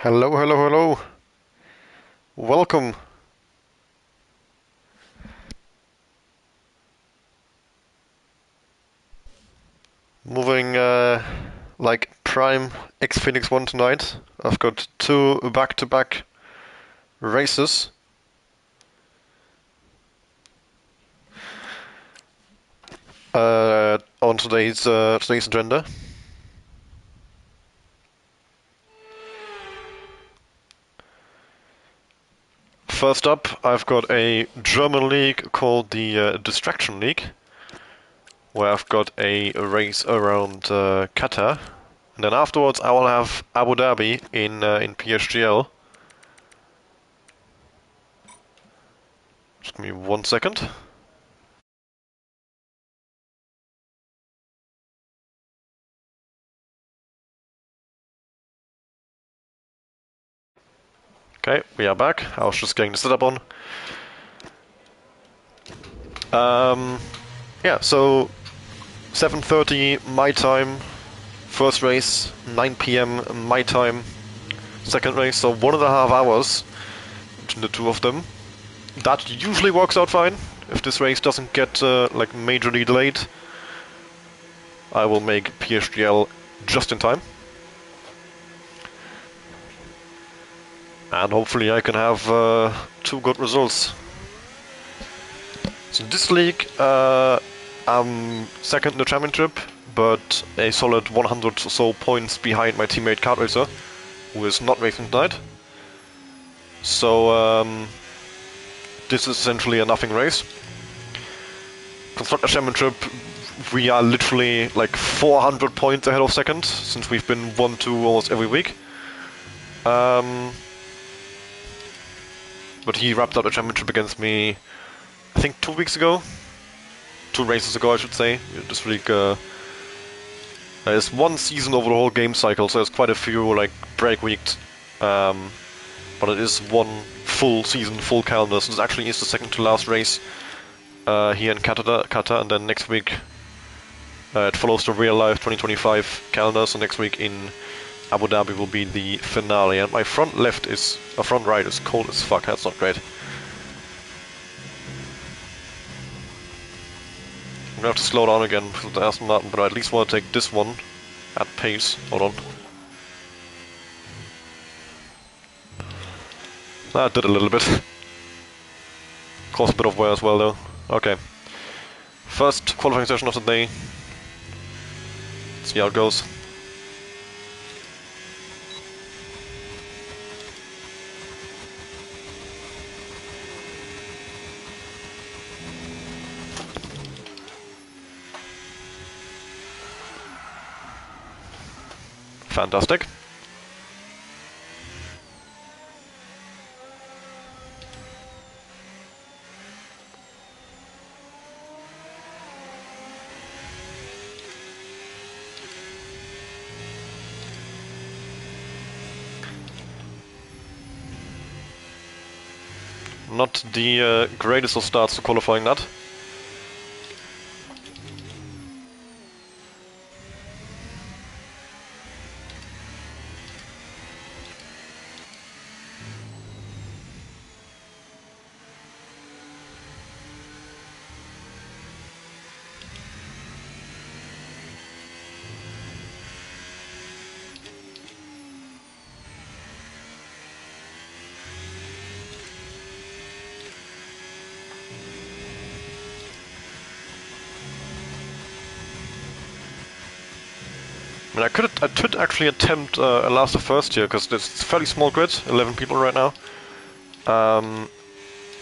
Hello, hello, hello. Welcome. Moving like prime X Phoenix 1 tonight. I've got two back-to-back races. On today's agenda. First up, I've got a German league called the Distraction League, where I've got a race around Qatar. And then afterwards, I will have Abu Dhabi in PSGL. Just give me 1 second. Okay, we are back. I was just getting the setup on. Yeah, so 7:30 my time, first race, 9 p.m. my time, second race, so 1.5 hours between the two of them. That usually works out fine. If this race doesn't get like majorly delayed, I will make PSGL just in time. And hopefully I can have two good results. So this league, I'm second in the championship, but a solid 100 or so points behind my teammate Kartracer, who is not racing tonight. So this is essentially a nothing race. Constructor Championship, we are literally like 400 points ahead of second, since we've been 1-2 almost every week. But he wrapped up the championship against me, I think 2 weeks ago. 2 races ago, I should say. This league is one season over the whole game cycle, so there's quite a few like break weeks. But it is one full season, full calendar. So this actually is the second to last race here in Qatar, and then next week it follows the real life 2025 calendar. So next week in Abu Dhabi will be the finale. And my front right is cold as fuck. That's not great. I'm gonna have to slow down again with the Aston Martin, but I at least want to take this one at pace. Hold on. That did a little bit. Caused a bit of wear as well though. Okay. First qualifying session of the day. See how it goes. Fantastic. Not the greatest of starts to qualifying that. I mean, I could actually attempt a last of first here, because it's a fairly small grid, 11 people right now.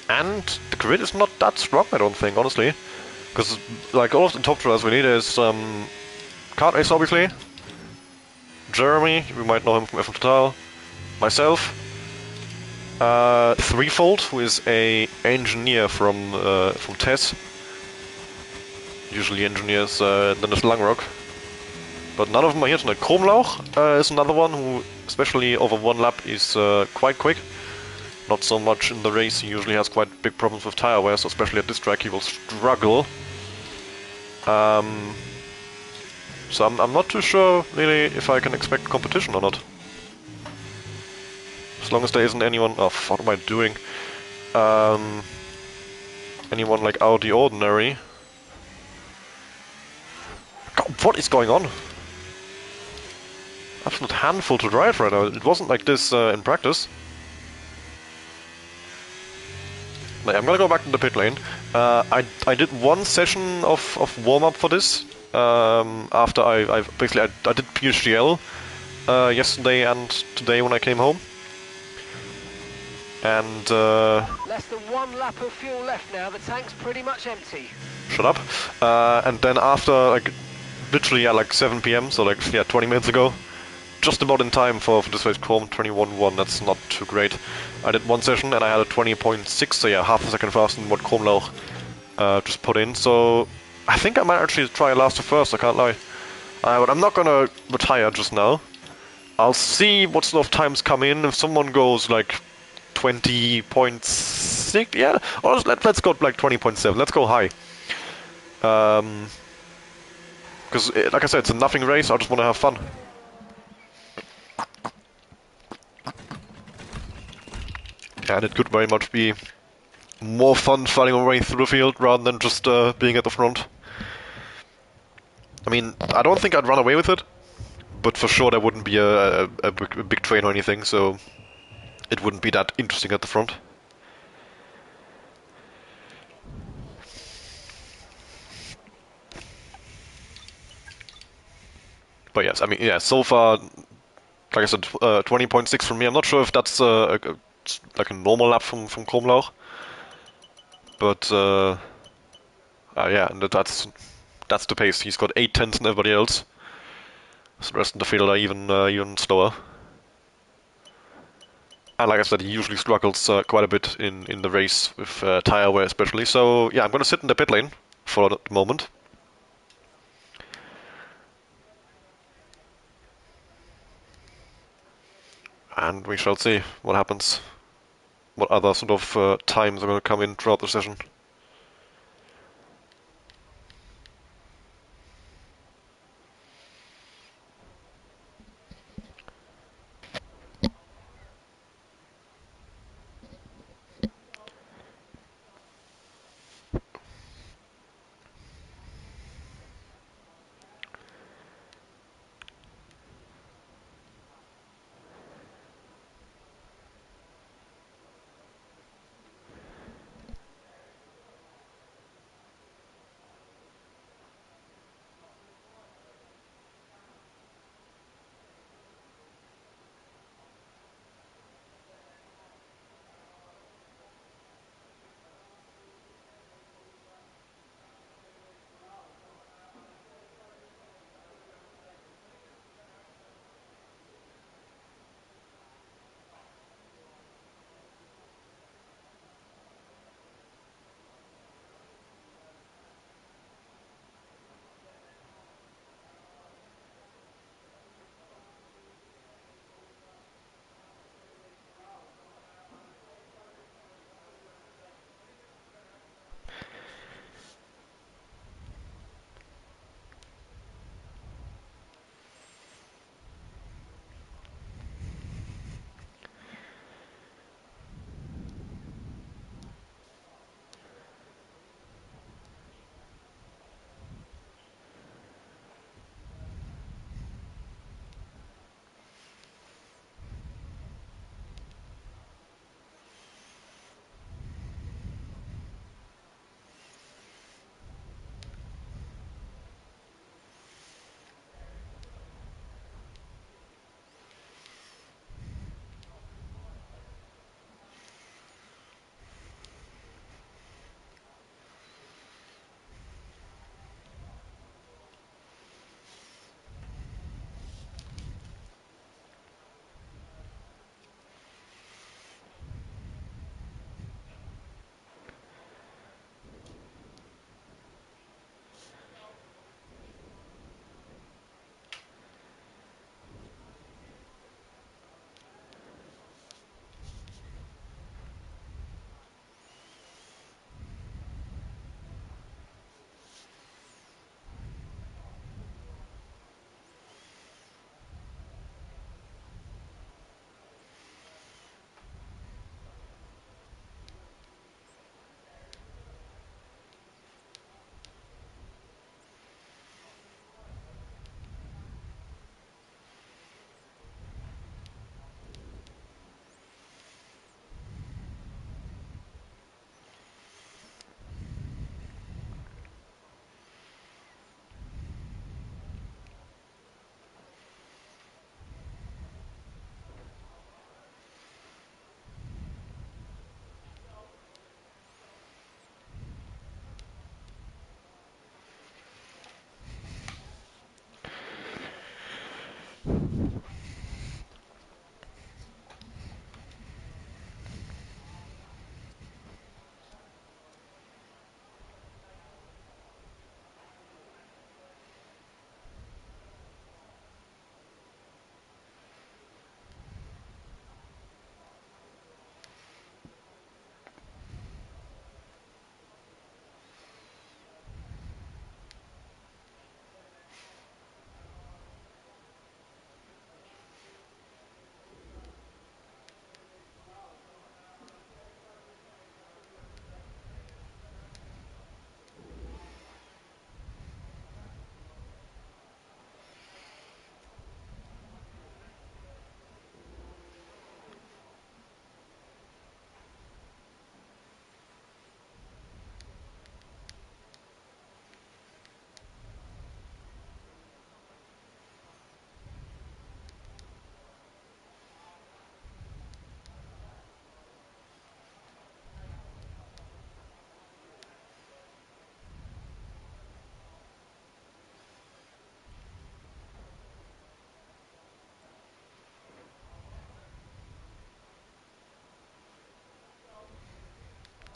And the grid is not that strong, I don't think, honestly. Because, like, all of the top drivers we need is Kartracer, obviously. Jeremy, we might know him from F1 Total. Myself. Threefold, who is a engineer from TES. Usually engineers, then there's Langrock. But none of them are here tonight. Kromlauch is another one who, especially over one lap, is quite quick. Not so much in the race, he usually has quite big problems with tire wear, so especially at this track he will struggle. So I'm not too sure, really, if I can expect competition or not. As long as there isn't anyone... Oh, what am I doing? Anyone like out of the ordinary. God, what is going on? Absolute handful to drive right now. It wasn't like this in practice. Like, I'm gonna go back to the pit lane. I did one session of warm-up for this. After I basically I did PHGL yesterday and today when I came home. And less than 1 lap of fuel left now. The tank's pretty much empty. shut up. And then after like literally at like 7 p.m. so like yeah 20 minutes ago, just about in time for this race Chrome 21.1. That's not too great. I did one session and I had a 20.6, so yeah, half a second faster than what Chrome Lauch just put in. So I think I might actually try last to first. I can't lie. But I'm not gonna retire just now. I'll see what sort of times come in. If someone goes like 20.6, yeah, or let's go like 20.7. Let's go high. Because like I said, it's a nothing race. I just want to have fun. And it could very much be more fun fighting our way through the field rather than just being at the front. I mean, I don't think I'd run away with it, but for sure there wouldn't be a big train or anything, so it wouldn't be that interesting at the front. But yes, I mean, yeah, so far, like I said, 20.6 from me. I'm not sure if that's like a normal lap from Chrome Lauch, but yeah, and that's the pace. He's got 8 tenths than everybody else. So the rest of the field are even slower. And like I said, he usually struggles quite a bit in the race with tire wear especially. So yeah, I'm going to sit in the pit lane for the moment. And we shall see what happens. What other sort of times are going to come in throughout the session.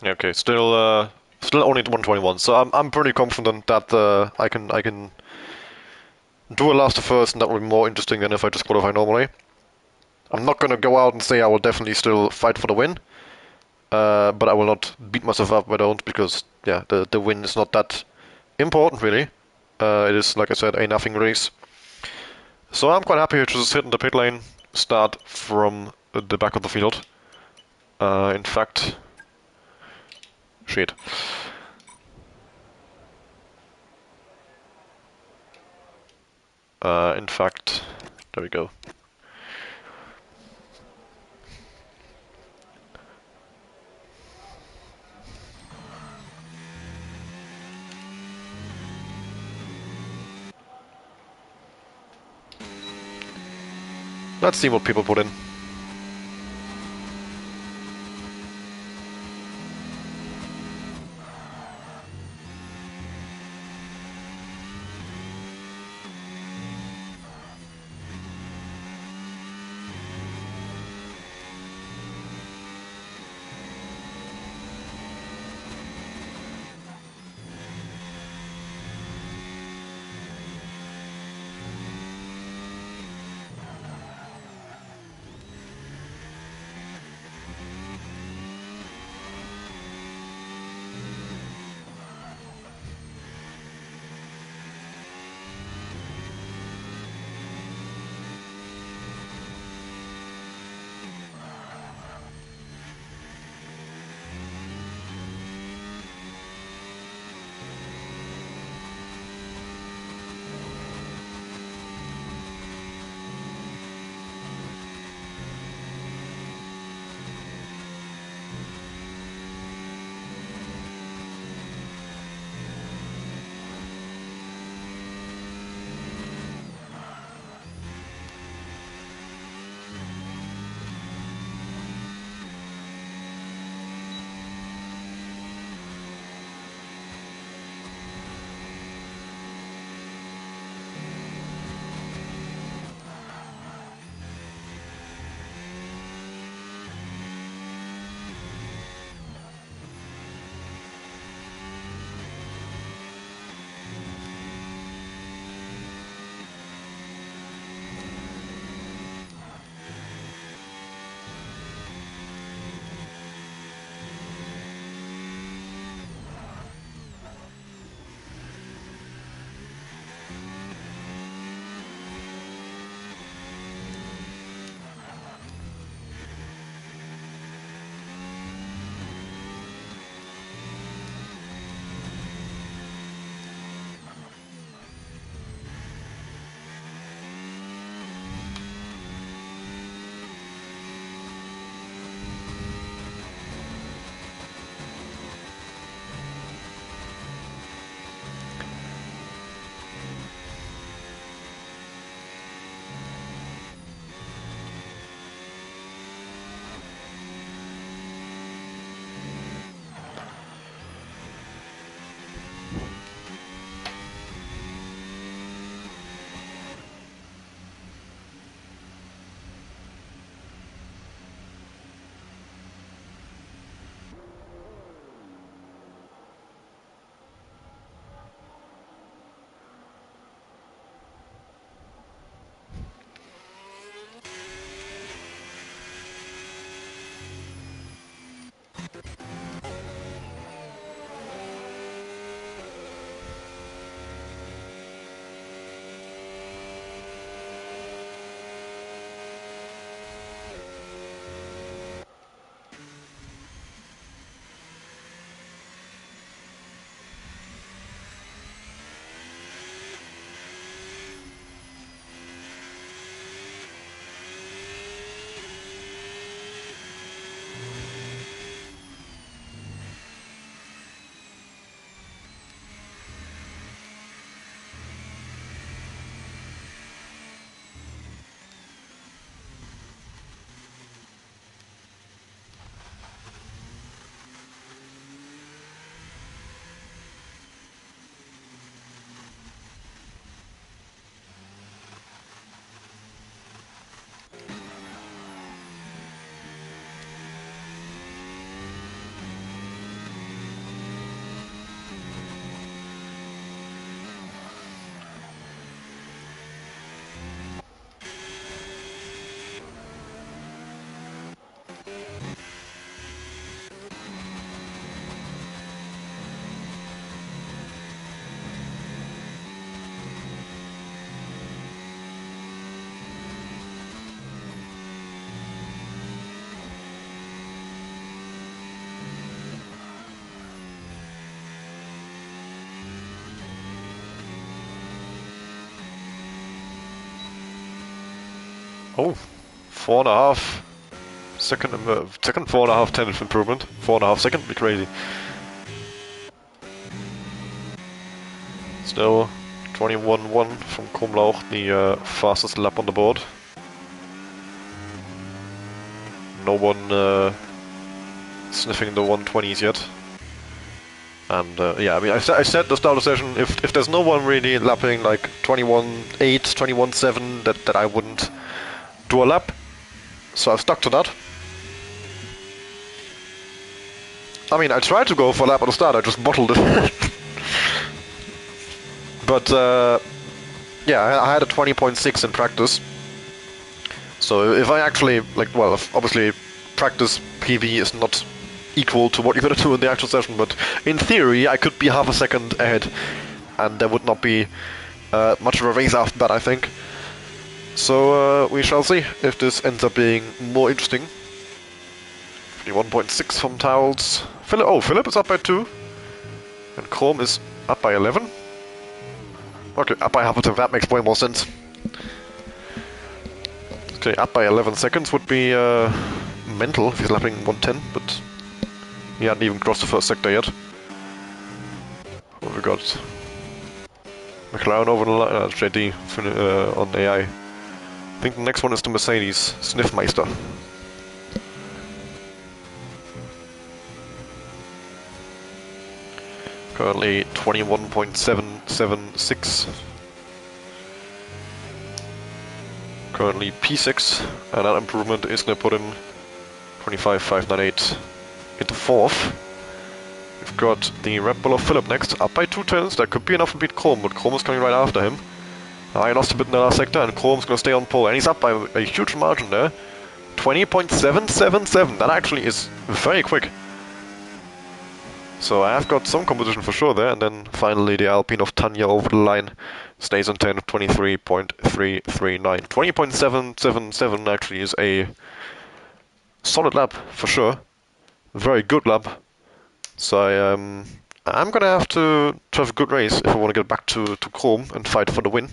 Okay, still only 121. So I'm pretty confident that I can do a last to first, and that will be more interesting than if I just qualify normally. I'm not gonna go out and say I will definitely still fight for the win, but I will not beat myself up if I don't, because yeah, the win is not that important really. It is, like I said, a nothing race. So I'm quite happy to just sit in the pit lane, start from the back of the field. In fact, shit. In fact, there we go. Let's see what people put in. Oh, 4.5 second, second 4.5 tenth improvement. 4.5 second would be crazy. Still 21.1 from Krumlauch, the fastest lap on the board. No one sniffing the 120s yet. And yeah, I mean, I said at the start of the session, if there's no one really lapping like 21.8, 21.7, that I wouldn't do a lap. So I've stuck to that. I mean, I tried to go for a lap at the start, I just bottled it. But yeah, I had a 20.6 in practice. So if I actually, like, well, obviously practice PV is not equal to what you're gonna do in the actual session, but in theory I could be half a second ahead, and there would not be much of a race after that, I think. So we shall see if this ends up being more interesting. 51.6 from Towels. Philip is up by 2, and Chrome is up by 11. Okay, up by half a second, that makes way more sense. Okay, up by 11 seconds would be mental if he's lapping 110, but he hadn't even crossed the first sector yet. What have we got? McLaren over the line, JD on AI. I think the next one is the Mercedes, Sniffmeister. Currently 21.776. Currently P6, and that improvement is going to put him 25.598 into 4th. We've got the Red Bull of Philip next, up by 2 tenths. That could be enough to beat Chrome, but Chrome is coming right after him. I lost a bit in the last sector, and Chrome's going to stay on pole, and he's up by a huge margin there. 20.777, that actually is very quick. So I have got some competition for sure there, and then finally the Alpine of Tanya over the line stays on 10 of 23.339. 20.777 actually is a solid lap for sure. Very good lap. So I'm gonna have to have a good race if I want to get back to Chrome and fight for the win.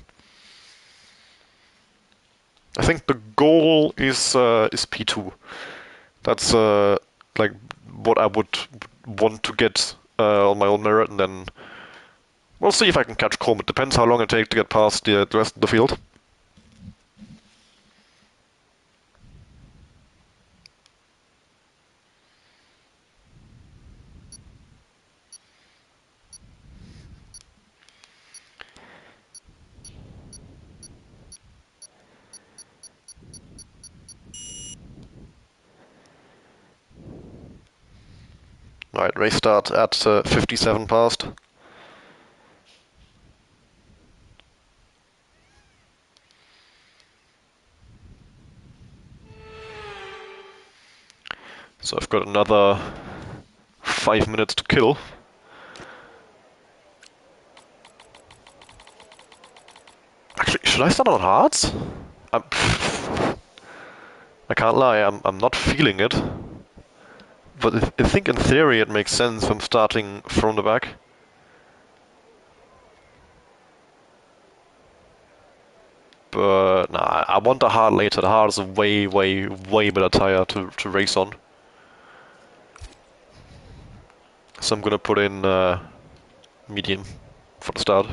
I think the goal is P2. That's like what I would want to get on my own merit, and then we'll see if I can catch Chrome. It depends how long it takes to get past the rest of the field. Alright, race start at 57 past. So I've got another 5 minutes to kill. Actually, should I start on hards? I can't lie, I'm not feeling it. But I think in theory it makes sense from starting from the back. But nah, I want the hard later. The hard is a way better tire to race on. So I'm gonna put in medium for the start.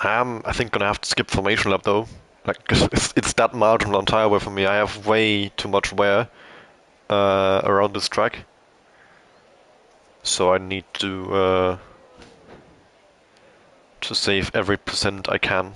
I'm, I think, gonna have to skip formation lap though. Like, 'cause it's that marginal on tire wear for me. I have way too much wear around this track, so I need to save every percent I can.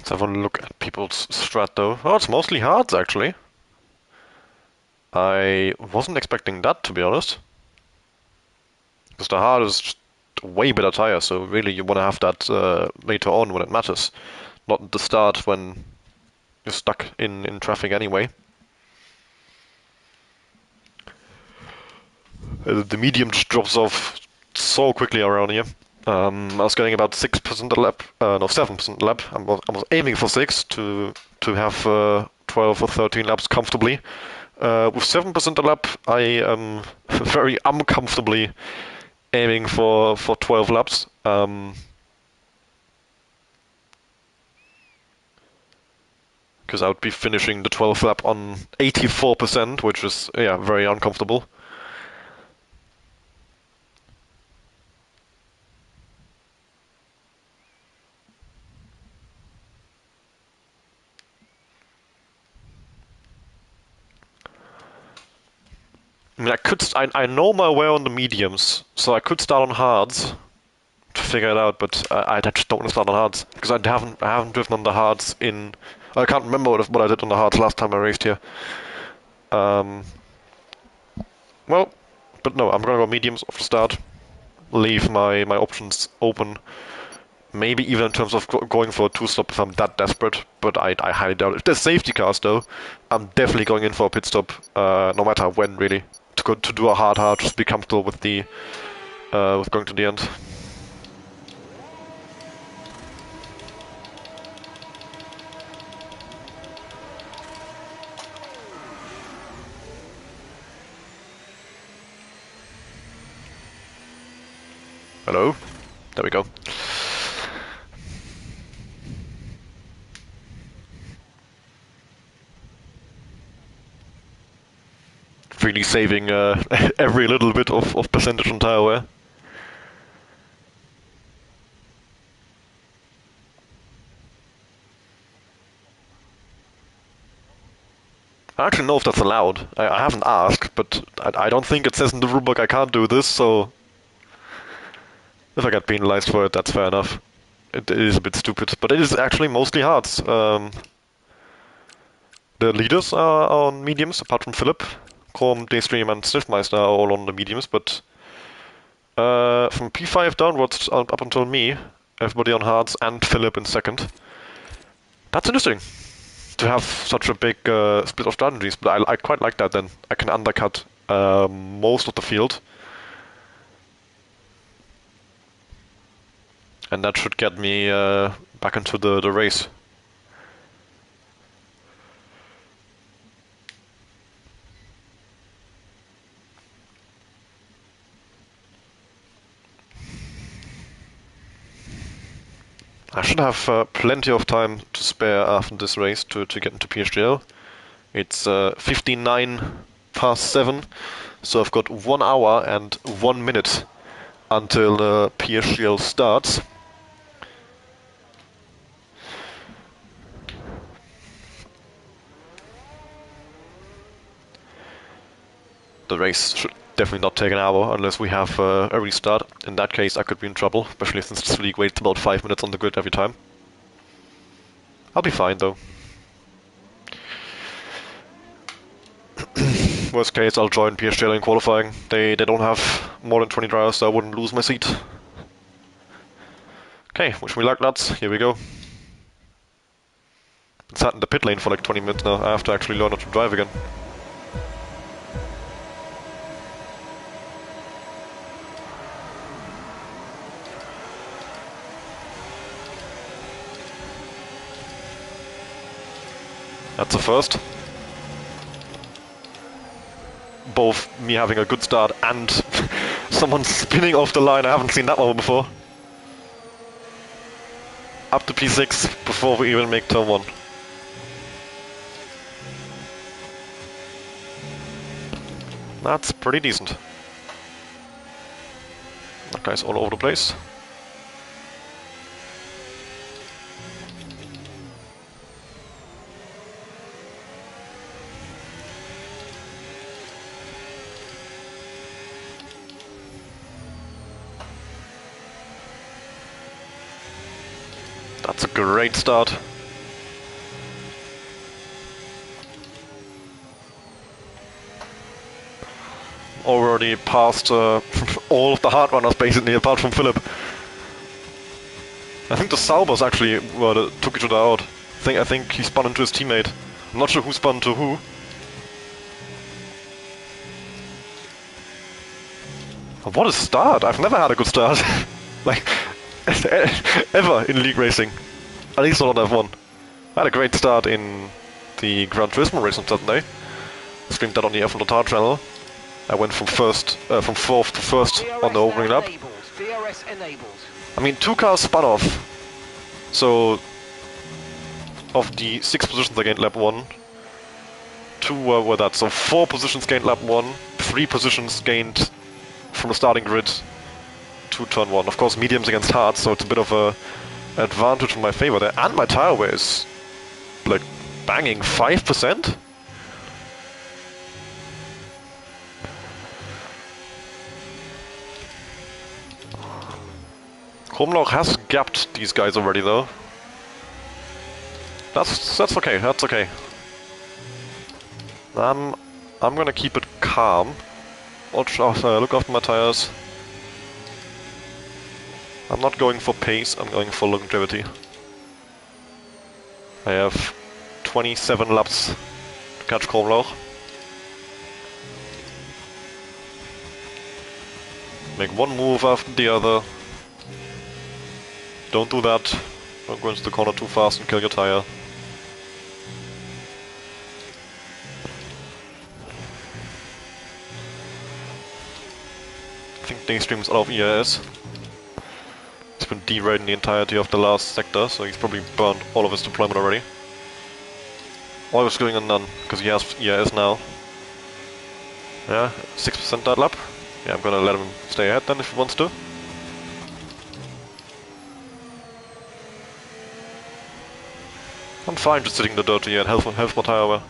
Let's have a look at people's strat though. Oh, it's mostly hards actually. I wasn't expecting that, to be honest. Because the hard is just a way better tire, so really you want to have that later on when it matters. Not at the start when you're stuck in traffic anyway. The medium just drops off so quickly around here. I was getting about 6% a lap, no 7% a lap. I was aiming for 6 to have 12 or 13 laps comfortably. With 7% a lap, I am very uncomfortably aiming for 12 laps. Because I would be finishing the 12th lap on 84%, which is, yeah, very uncomfortable. I mean, I know my way on the mediums, so I could start on hards to figure it out, but I just don't want to start on hards because I haven't driven on the hards in. I can't remember what I did on the hards last time I raced here. Um, well, but no, I'm gonna go mediums off the start. Leave my options open. Maybe even in terms of going for a two-stop if I'm that desperate, but I highly doubt it. If there's safety cars though, I'm definitely going in for a pit stop, no matter when really. To do a hard, just be comfortable with with going to the end. Hello? There we go. Really saving every little bit of percentage on tire wear. I actually know if that's allowed. I haven't asked, but I don't think it says in the rulebook I can't do this, so if I get penalized for it, that's fair enough. It is a bit stupid, but it is actually mostly hards. The leaders are on mediums, apart from Philip. Korm, Daystream, and Sniffmeister are all on the mediums, but from P5 downwards up until me, everybody on hards and Philip in second. That's interesting to have such a big split of strategies, but I quite like that then. I can undercut most of the field. And that should get me back into the race. should have plenty of time to spare after this race to get into PSGL. It's 59 past 7, so I've got 1 hour and 1 minute until PSGL starts. The race should definitely not take an hour unless we have a restart. In that case, I could be in trouble, especially since this league waits about 5 minutes on the grid every time. I'll be fine though. Worst case, I'll join PSGL in qualifying. They don't have more than 20 drivers, so I wouldn't lose my seat. Okay, wish me luck, lads. Here we go. Been sat in the pit lane for like 20 minutes now. I have to actually learn how to drive again. That's a first. Both me having a good start and someone spinning off the line. I haven't seen that one before. Up to P6 before we even make turn 1. That's pretty decent. That guy's all over the place. That's a great start. Already passed all of the hard runners basically, apart from Philip. I think the Saubers actually took each other out. I think he spun into his teammate. I'm not sure who spun to who. What a start! I've never had a good start. Like, ever in league racing. At least not on F1. I had a great start in the Gran Turismo race on Saturday. Streamed that on the F1 channel. I went from 4th to 1st on the opening lap. I mean, 2 cars spun off. So, of the 6 positions I gained lap 1, 2 were that. So 4 positions gained lap 1, 3 positions gained from the starting grid to turn 1. Of course, mediums against hards, so it's a bit of a advantage in my favor there. And my tire wear is like banging 5%. Krumlauch has gapped these guys already though. That's okay, that's okay. I'm gonna keep it calm. Look after my tires. I'm not going for pace, I'm going for longevity. I have 27 laps to catch Krumlauch. Make one move after the other. Don't do that. Don't go into the corner too fast and kill your tire. I think Daystream's out of ERS. He's been derating the entirety of the last sector, so he's probably burned all of his deployment already. Or he was going on none, because he has ERS now. Yeah, 6% that lap. Yeah, I'm gonna let him stay ahead then if he wants to. I'm fine just sitting in the dirt here and health my tire wear.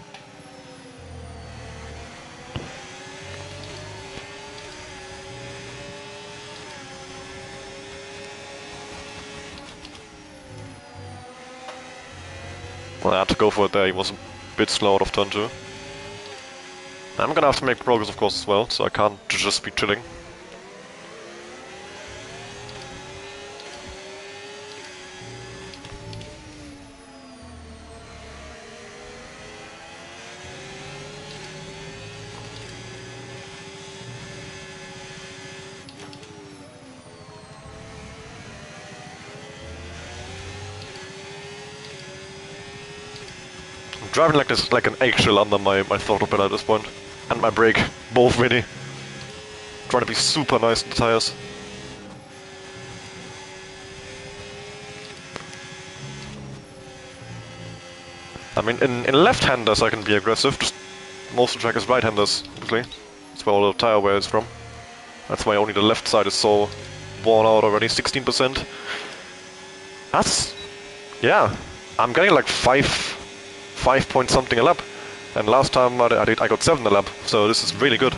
Well, I had to go for it there, he was a bit slow out of turn 2. I'm gonna have to make progress of course as well, so I can't just be chilling. Driving like this, like an eggshell under my throttle pedal at this point. And my brake, both really. Trying to be super nice on the tires. I mean, in left-handers I can be aggressive, just most of the track is right-handers, obviously. That's where all the tire wear is from. That's why only the left side is so worn out already, 16%. That's... yeah, I'm getting like 5 point something a lap. And last time I got 7 a lap, so this is really good.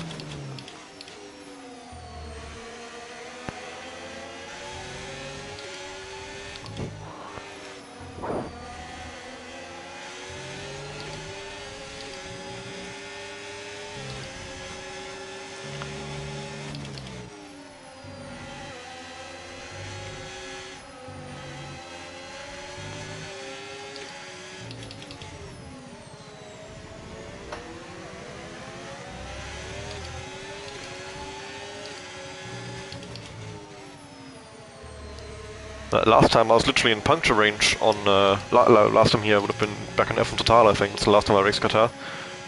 Last time I was literally in puncture range on... last time here would have been back in F1 Total, I think. It's the last time I raced Qatar.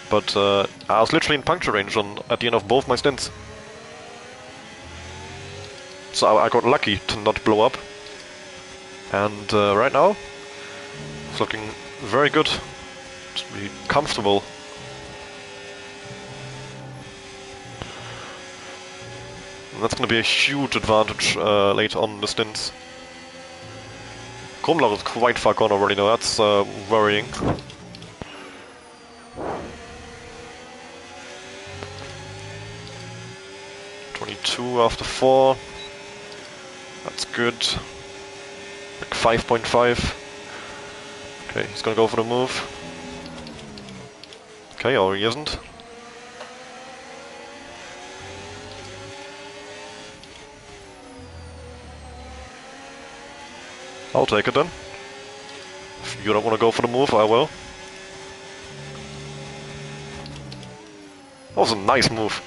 But I was literally in puncture range at the end of both my stints. So I got lucky to not blow up. And right now, it's looking very good. Just be comfortable. And that's going to be a huge advantage later on in the stints. Krumlach is quite far gone already now, that's worrying. .22 after 4. That's good. Like 5.5. Okay, he's gonna go for the move. Okay, or he isn't. I'll take it then. If you don't want to go for the move, I will. That was a nice move.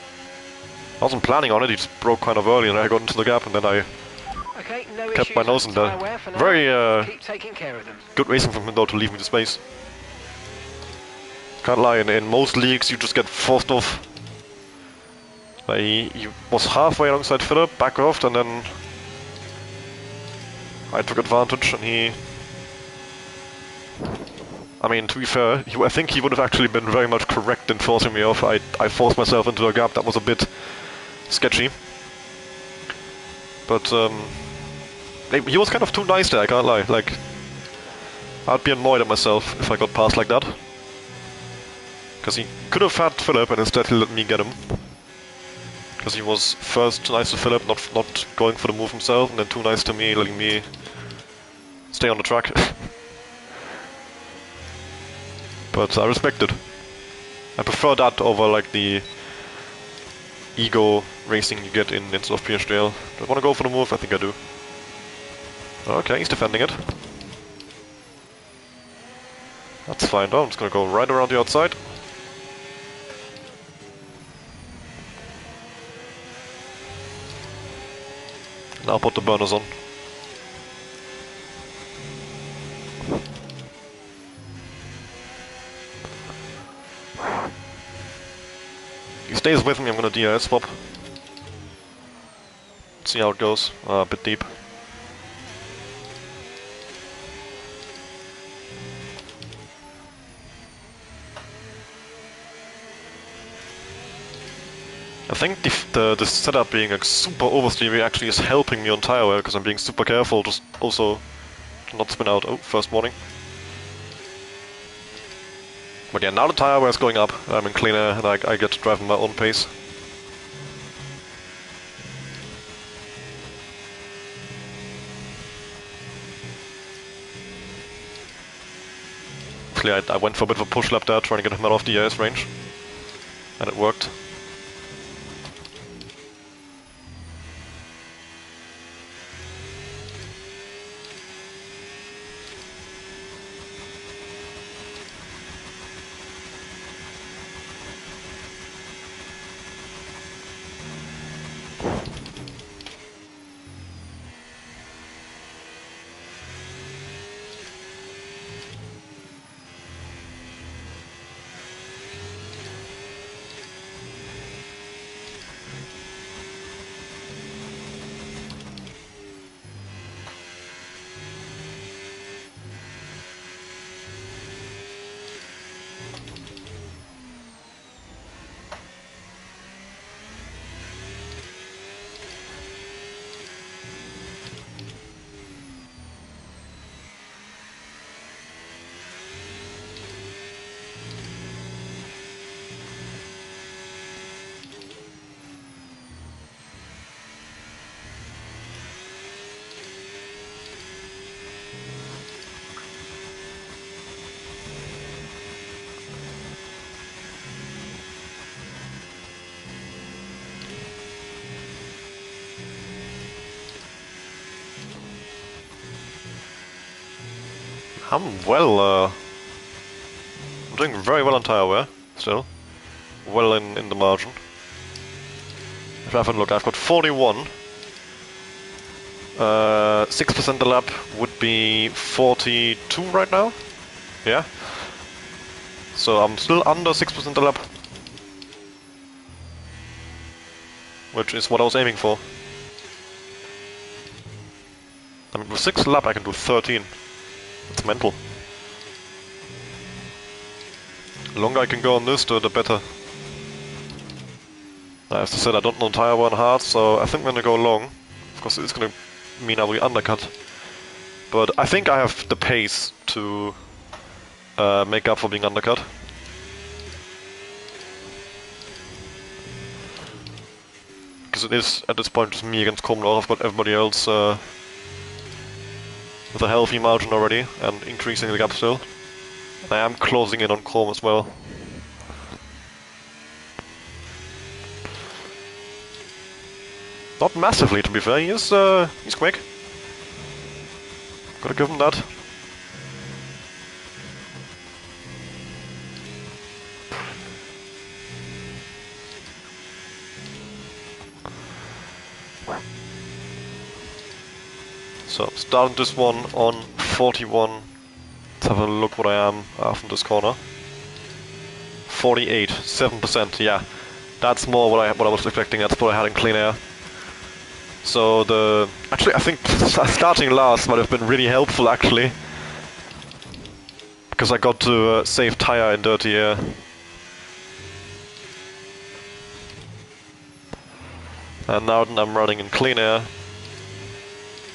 I wasn't planning on it, he just broke kind of early and I got into the gap and then I kept my nose in there. Very good racing from him though to leave me the space. Can't lie, in most leagues you just get forced off. Like he was halfway alongside Philip, back off, and then I took advantage and he... I mean, to be fair, I think he would have actually been very much correct in forcing me off. I forced myself into a gap that was a bit sketchy. But he was kind of too nice there, I can't lie. Like, I'd be annoyed at myself if I got past like that. Because he could have had Philip and instead he let me get him. Because he was first nice to Philip, not going for the move himself, and then too nice to me, letting me stay on the track. But I respect it. I prefer that over like the ego racing you get in sort of PSGL. Do I want to go for the move? I think I do. Okay, he's defending it. That's fine though, I'm just gonna go right around the outside. Now put the burners on. He stays with me, I'm gonna DRS swap. See how it goes. A bit deep. I think the setup being like super oversteery actually is helping me on tire wear because I'm being super careful, just also not spin out. Oh, first warning. But yeah, now the tire wear is going up, I'm in clean air and I get to drive at my own pace. Actually, I went for a bit of a push lap there, trying to get him out of the ES range. And it worked. I'm I'm doing very well on tire wear, still. Well in the margin. If I have a look, I've got 41. 6% a lap would be 42 right now. Yeah. So I'm still under 6% a lap. Which is what I was aiming for. I mean, with 6 lap I can do 13. It's mental. The longer I can go on this, the better. As I said, I don't know tire wear on hard, so I think I'm gonna go long. Of course, it's gonna mean I will undercut. But I think I have the pace to make up for being undercut. Because it is, at this point, just me against Komlor. I've got everybody else with a healthy margin already, and increasing the gap still. And I am closing in on Chrome as well. Not massively, to be fair. He's quick. Gotta give him that. So, starting this one on 41. Let's have a look what I am after this corner. 48, 7%, yeah. That's more what I was expecting, that's what I had in clean air. So actually I think starting last might have been really helpful actually. Because I got to save tire in dirty air. And now that I'm running in clean air,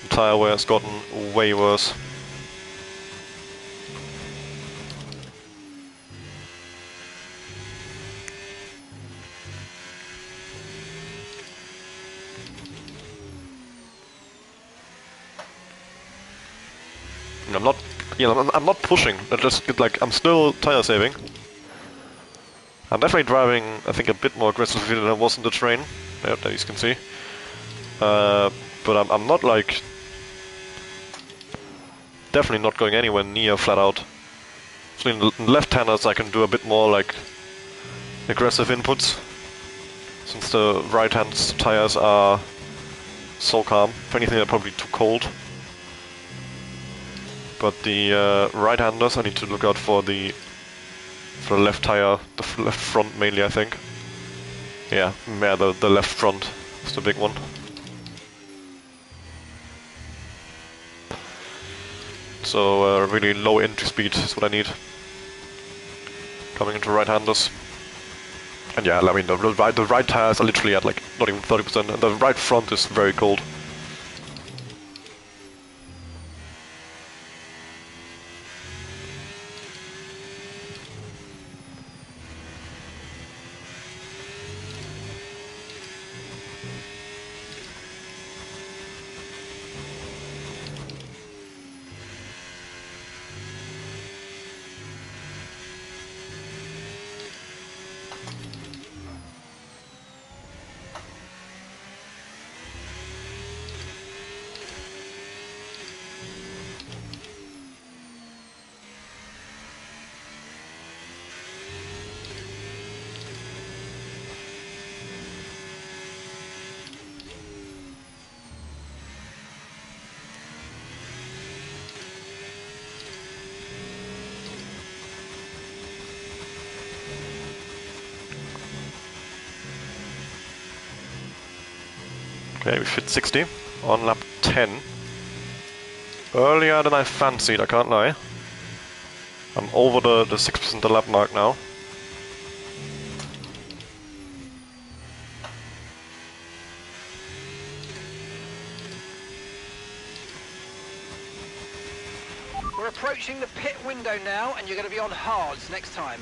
the tire wear has gotten way worse. I'm not pushing. I'm still tire saving. I'm definitely driving, I think, a bit more aggressively than I was in the train. Yeah, that you can see. But I'm not like... Definitely not going anywhere near flat out. So in the left-handers I can do a bit more like aggressive inputs. Since the right-hand tires are so calm. If anything, they're probably too cold. But the right-handers, I need to look out for the left tire, the left front mainly, I think. Yeah, the left front is the big one. So really low entry speed is what I need. Coming into right-handers. And yeah, I mean the right tires are literally at like not even 30%, and the right front is very cold. Okay, we fit 60 on lap 10. Earlier than I fancied, I can't lie. I'm over the 6% the lap mark now. We're approaching the pit window now, and you're going to be on hards next time.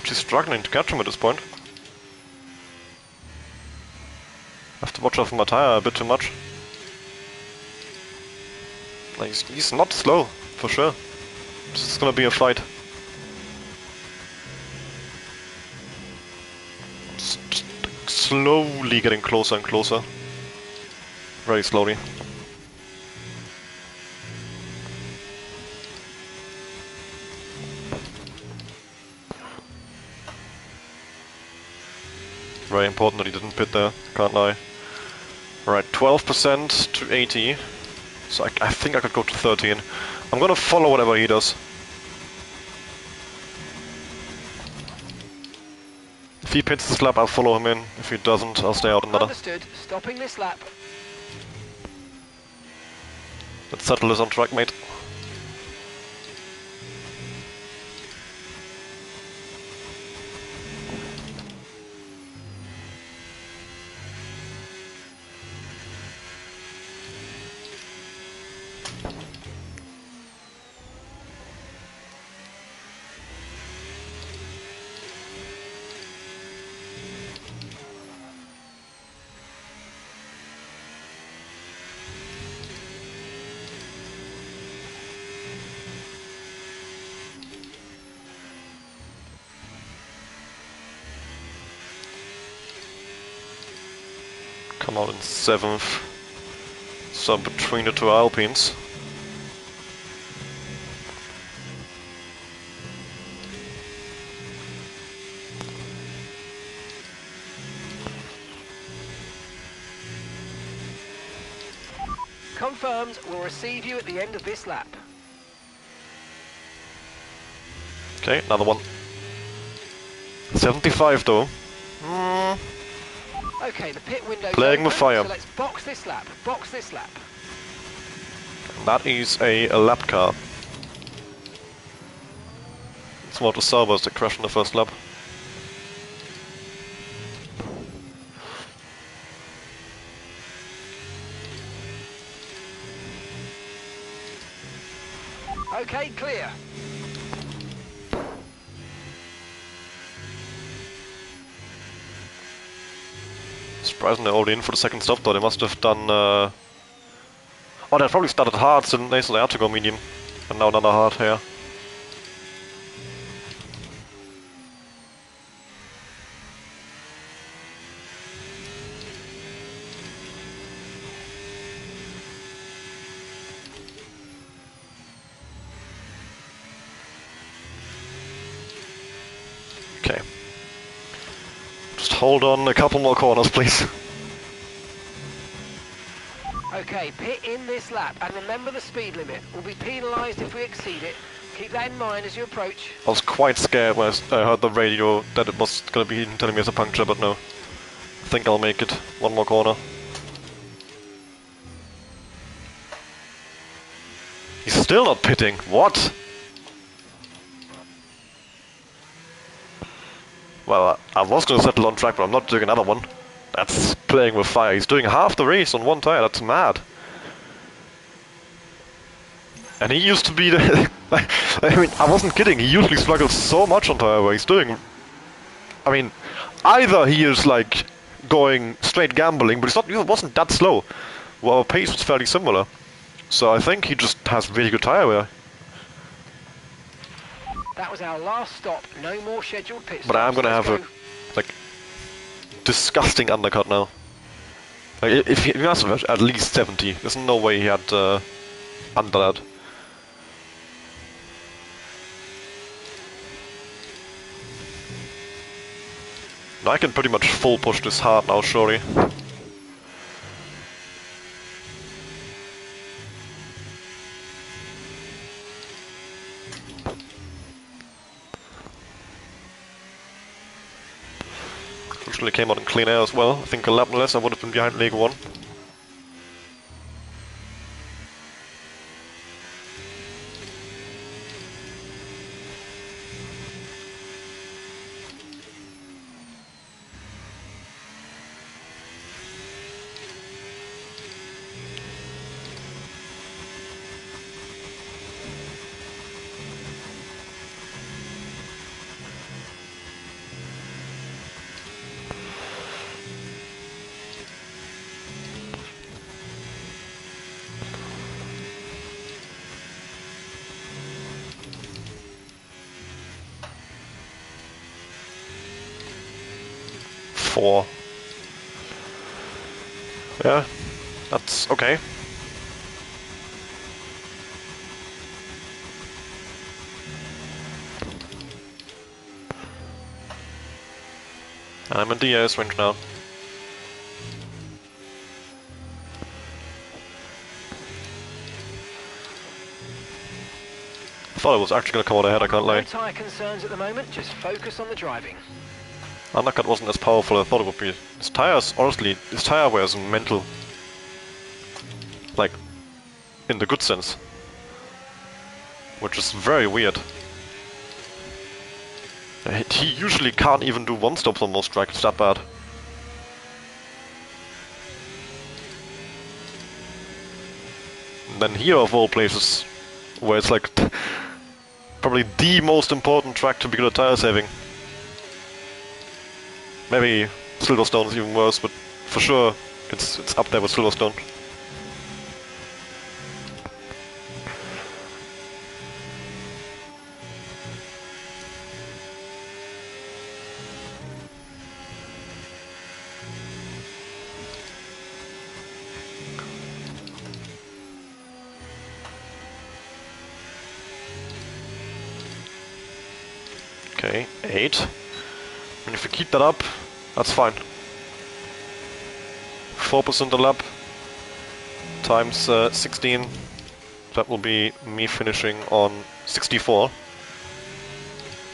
She's struggling to catch him at this point. I have to watch out for my tire a bit too much. Like, he's not slow, for sure. This is gonna be a fight. Just slowly getting closer and closer. Very slowly. Very important that he didn't pit there, can't lie. Alright, 12% to 80. So I think I could go to 13. I'm gonna follow whatever he does. If he pits this lap, I'll follow him in. If he doesn't, I'll stay out another. Understood. Stopping this lap. Let's settle this on track, mate. Come out in 7th. So between the two Alpines. Confirmed. We'll receive you at the end of this lap. Okay, another one. 75 though. Okay, the pit window's Playing with open, fire. so let's box this lap. Box this lap. That is a lap car. It's one of the Saubers that crashed in the first lap. Okay, clear. Surprisingly already in for the second stop though. They must have done... Oh, they probably started hard, didn't they? So they had to go medium. And now another hard here. Okay. Just hold on a couple more corners, please. Okay, pit in this lap, and remember the speed limit. We'll be penalised if we exceed it. Keep that in mind as you approach. I was quite scared when I heard the radio that it was gonna be telling me it's a puncture, but no. I think I'll make it. One more corner. He's still not pitting. What? Well, I was gonna settle on track, but I'm not doing another one. That's playing with fire. He's doing half the race on one tire. That's mad. And he used to be the... I mean, I wasn't kidding. He usually struggles so much on tire wear. He's doing... I mean, either he is like going straight gambling, but he wasn't that slow. Well, our pace was fairly similar. So I think he just has really good tire wear. That was our last stop. No more scheduled pit stops. But I'm gonna have a like disgusting undercut now. Like, if he must have at least 70. There's no way he had under that. And I can pretty much full push this hard now, surely. Fortunately came out in clean air as well. I think a lap less I would have been behind Leg 1. 4. Yeah, that's okay. I'm in the DRS range now. Thought I was actually gonna come out ahead, I can't lie. No tyre concerns at the moment, just focus on the driving. Undercut wasn't as powerful as I thought it would be. His tires, honestly, his tire wear is mental. Like, in the good sense. Which is very weird. He usually can't even do one-stops on most tracks, it's that bad. And then here of all places, where it's like probably the most important track to be good at tire saving. Maybe Silverstone is even worse, but for sure it's up there with Silverstone. Okay, 8. And if we keep that up, that's fine. 4% a lap times 16. That will be me finishing on 64,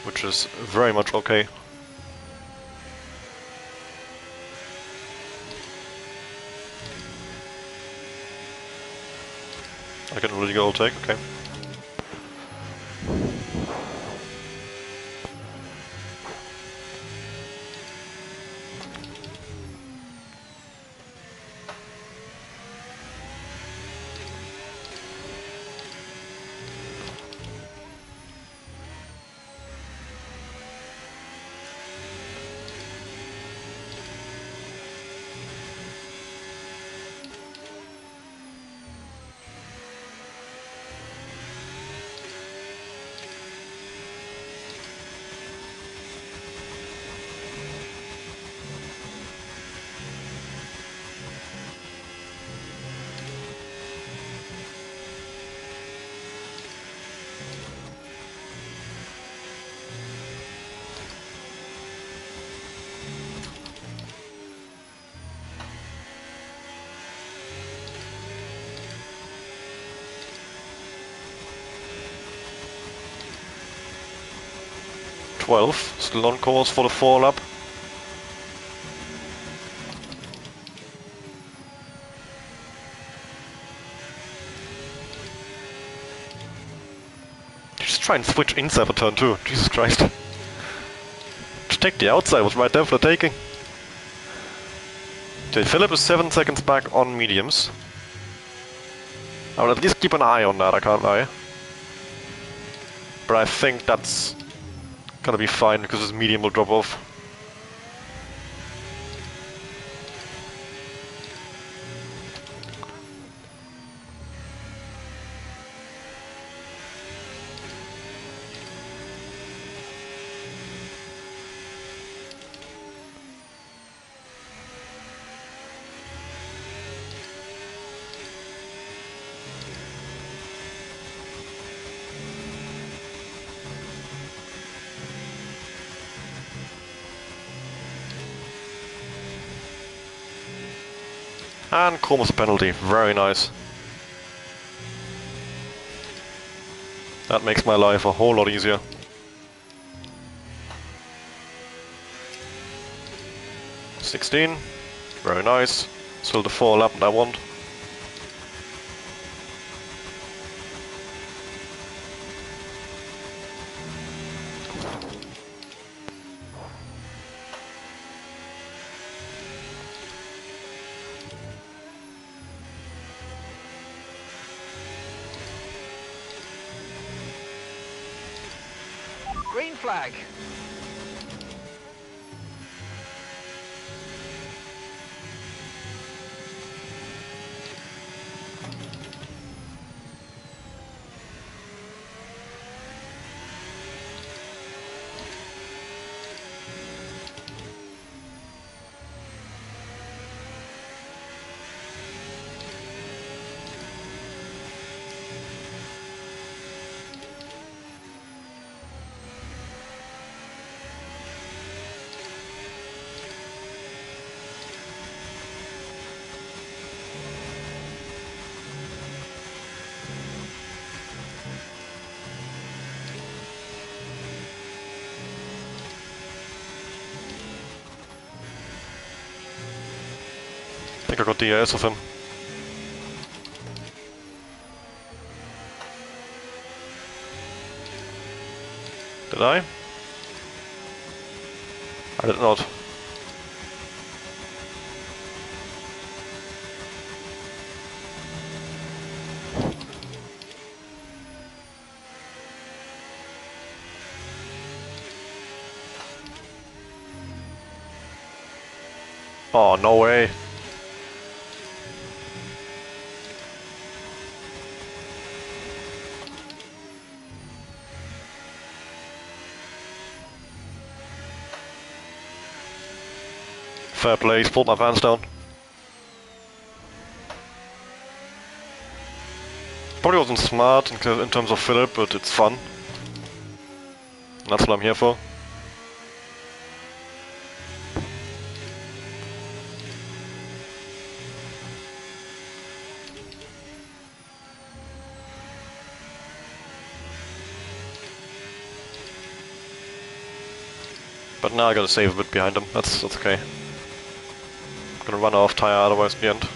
which is very much okay. I can really go overtake, okay. Still on course for the 4 lap. Just try and switch inside for turn 2, Jesus Christ. Just take the outside, was right there for the taking. Okay, Philip is 7 seconds back on mediums. I will at least keep an eye on that, I can't lie. But I think that's gonna be fine because his medium will drop off. And Korma's penalty, very nice. That makes my life a whole lot easier. "16, very nice. Still the 4 lap that I want. Green flag. think I got DRS of him. Did I? I did not. Oh, no way. Fair play, he's pulled my vans down. Probably wasn't smart in terms of Philip, but it's fun. That's what I'm here for. But now I gotta save a bit behind him, that's okay. I'm gonna run off tire otherwise in the end.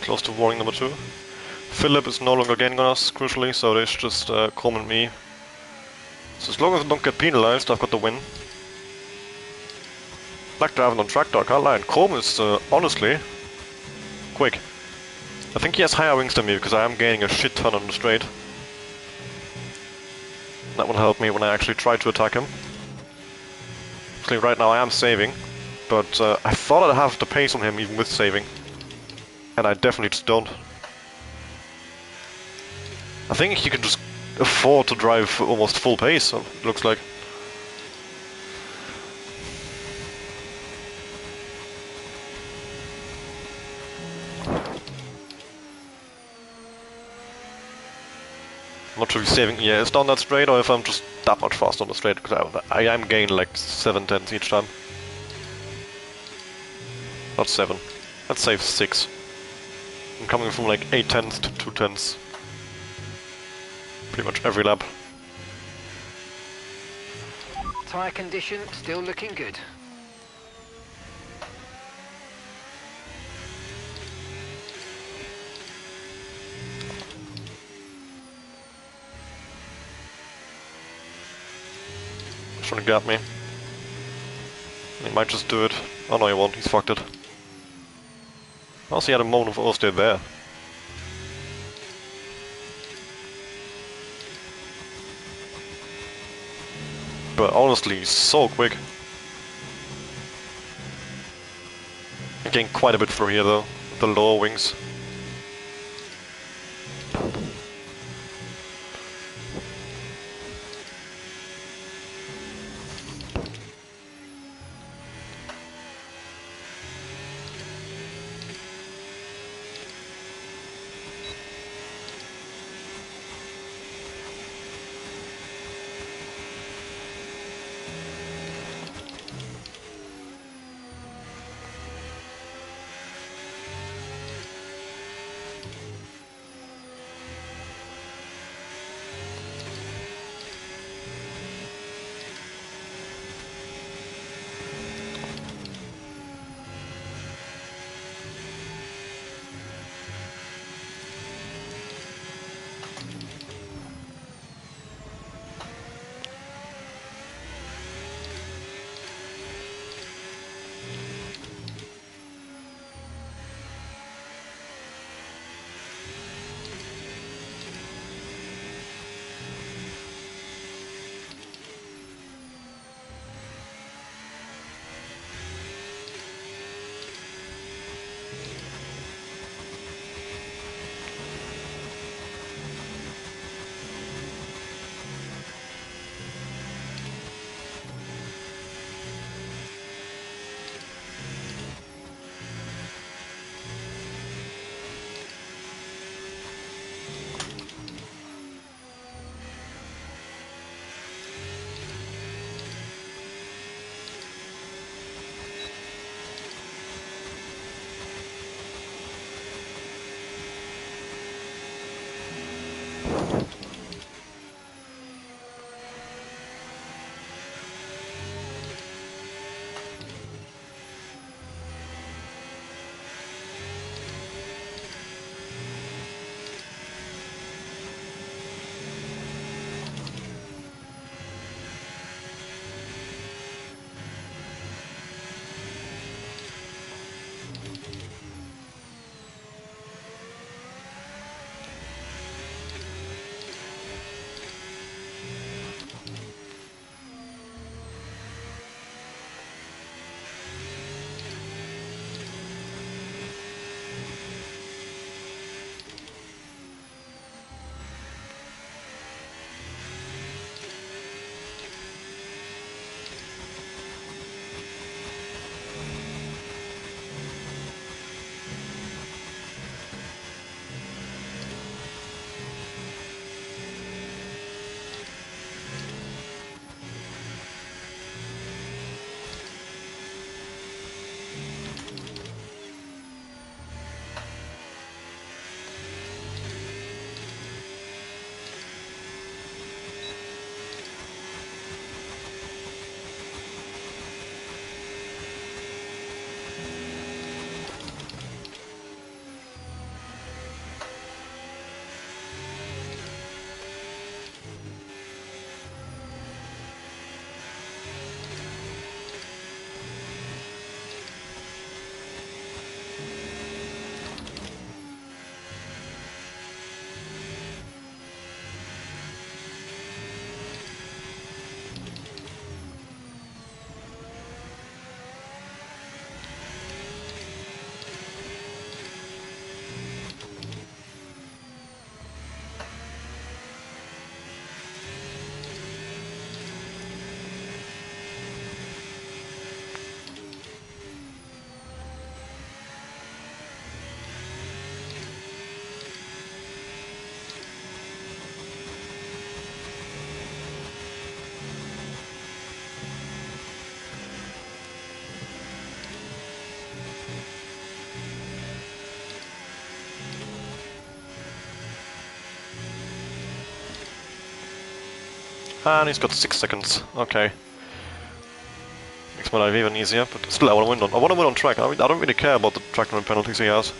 Close to warning number 2. Philip is no longer gaining on us, crucially, so there's just Chrome and me. So as long as I don't get penalized, I've got the win. Like driving on tractor, I can't lie. And Chrome is, honestly, quick. I think he has higher wings than me, because I am gaining a shit ton on the straight. That will help me when I actually try to attack him. Actually, right now I am saving, but I thought I'd have the pace on him even with saving. And I definitely just don't. I think he can just afford to drive almost full pace, it looks like. I'm not sure if he's saving EAS down that straight or if I'm just that much faster on the straight, because I am gaining like 7/10 each time. Not 7. Let's save 6. I'm coming from like 8/10 to 2/10. Pretty much every lap. Tyre condition still looking good. trying to get me. He might just do it. Oh no, he won't. He's fucked it. Also, he had a moment of oversteer there. But honestly, he's so quick. He gained quite a bit through here though, with the lower wings. And he's got 6 seconds. Okay. Makes my life even easier, but still I want to win on. I want to win on track. I mean, I don't really care about the track limit penalties he has.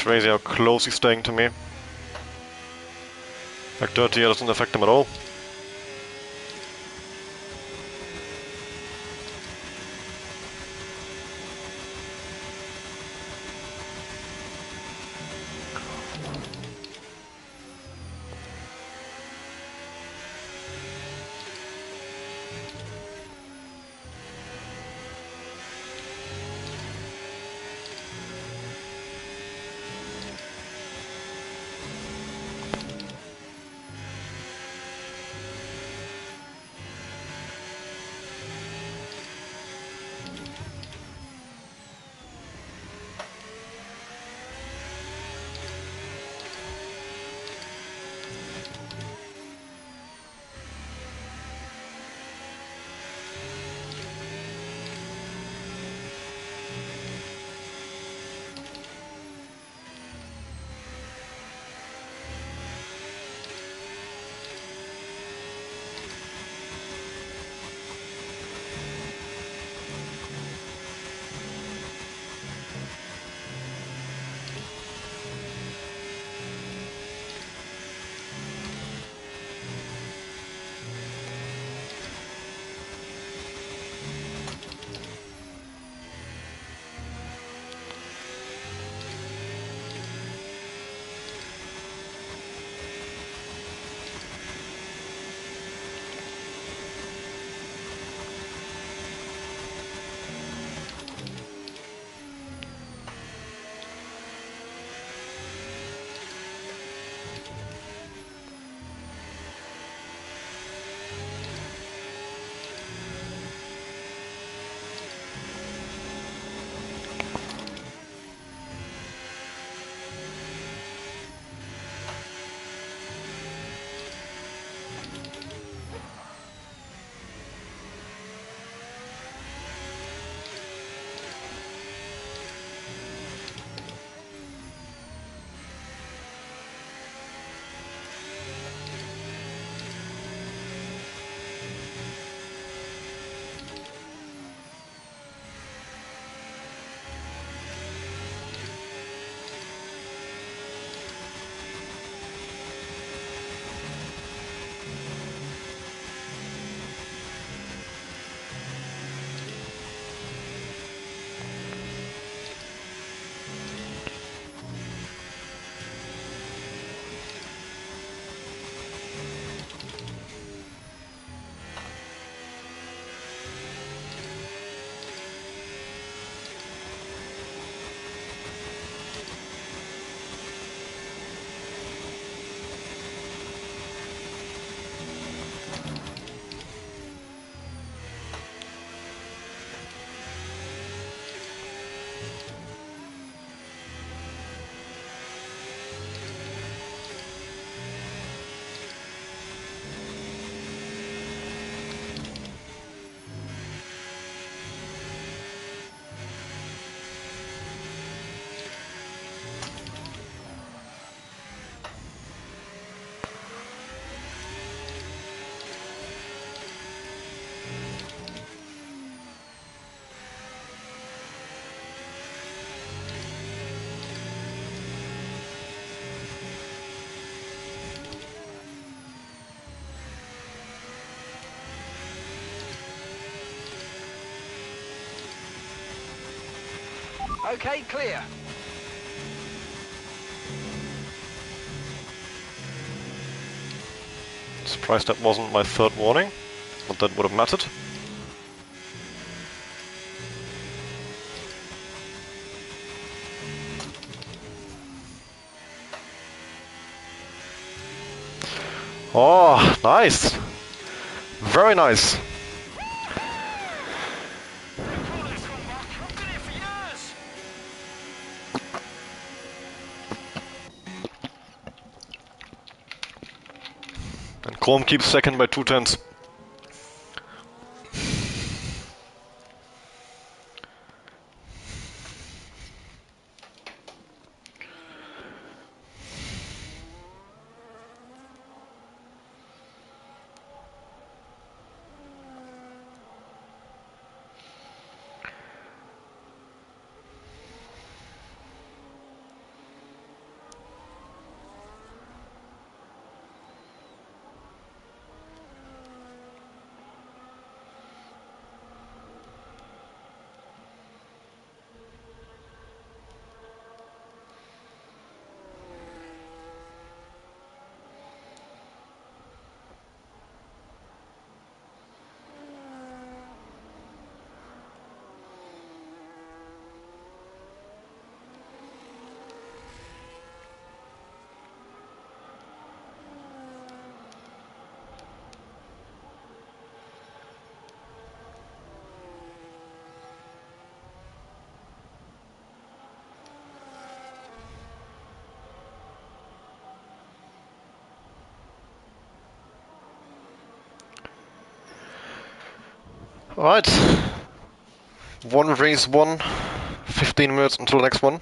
crazy how close he's staying to me. Like dirty air doesn't affect him at all. Okay, clear. Surprised that wasn't my third warning, but that would have mattered. Oh, nice! Very nice! And Chrome keeps second by 2/10. Alright. One race won. 15 minutes until the next one.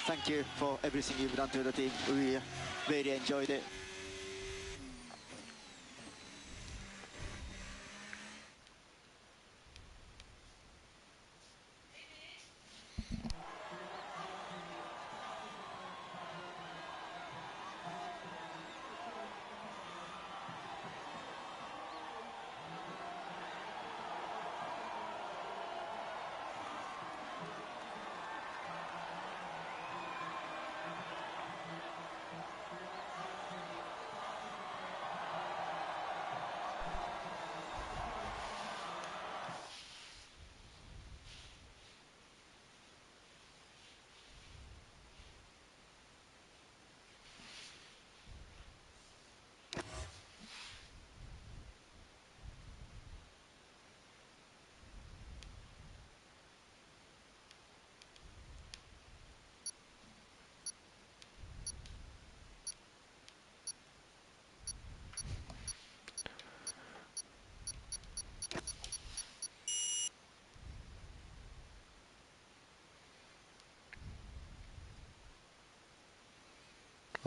Thank you for everything you've done to the team. We really enjoyed it.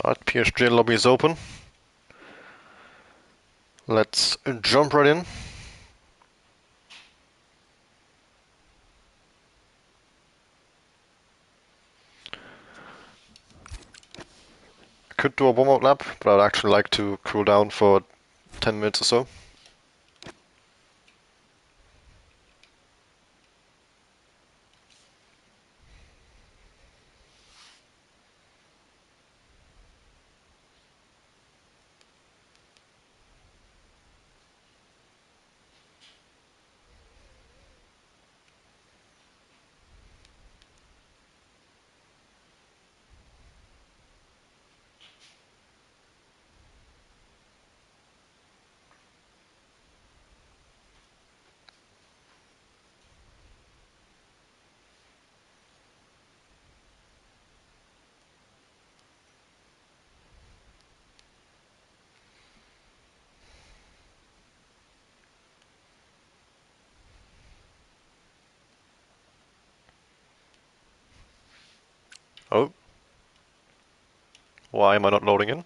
Alright, PSG lobby is open. Let's jump right in. Could do a warm-up lap, but I'd actually like to cool down for 10 minutes or so. Oh. Why am I not loading in?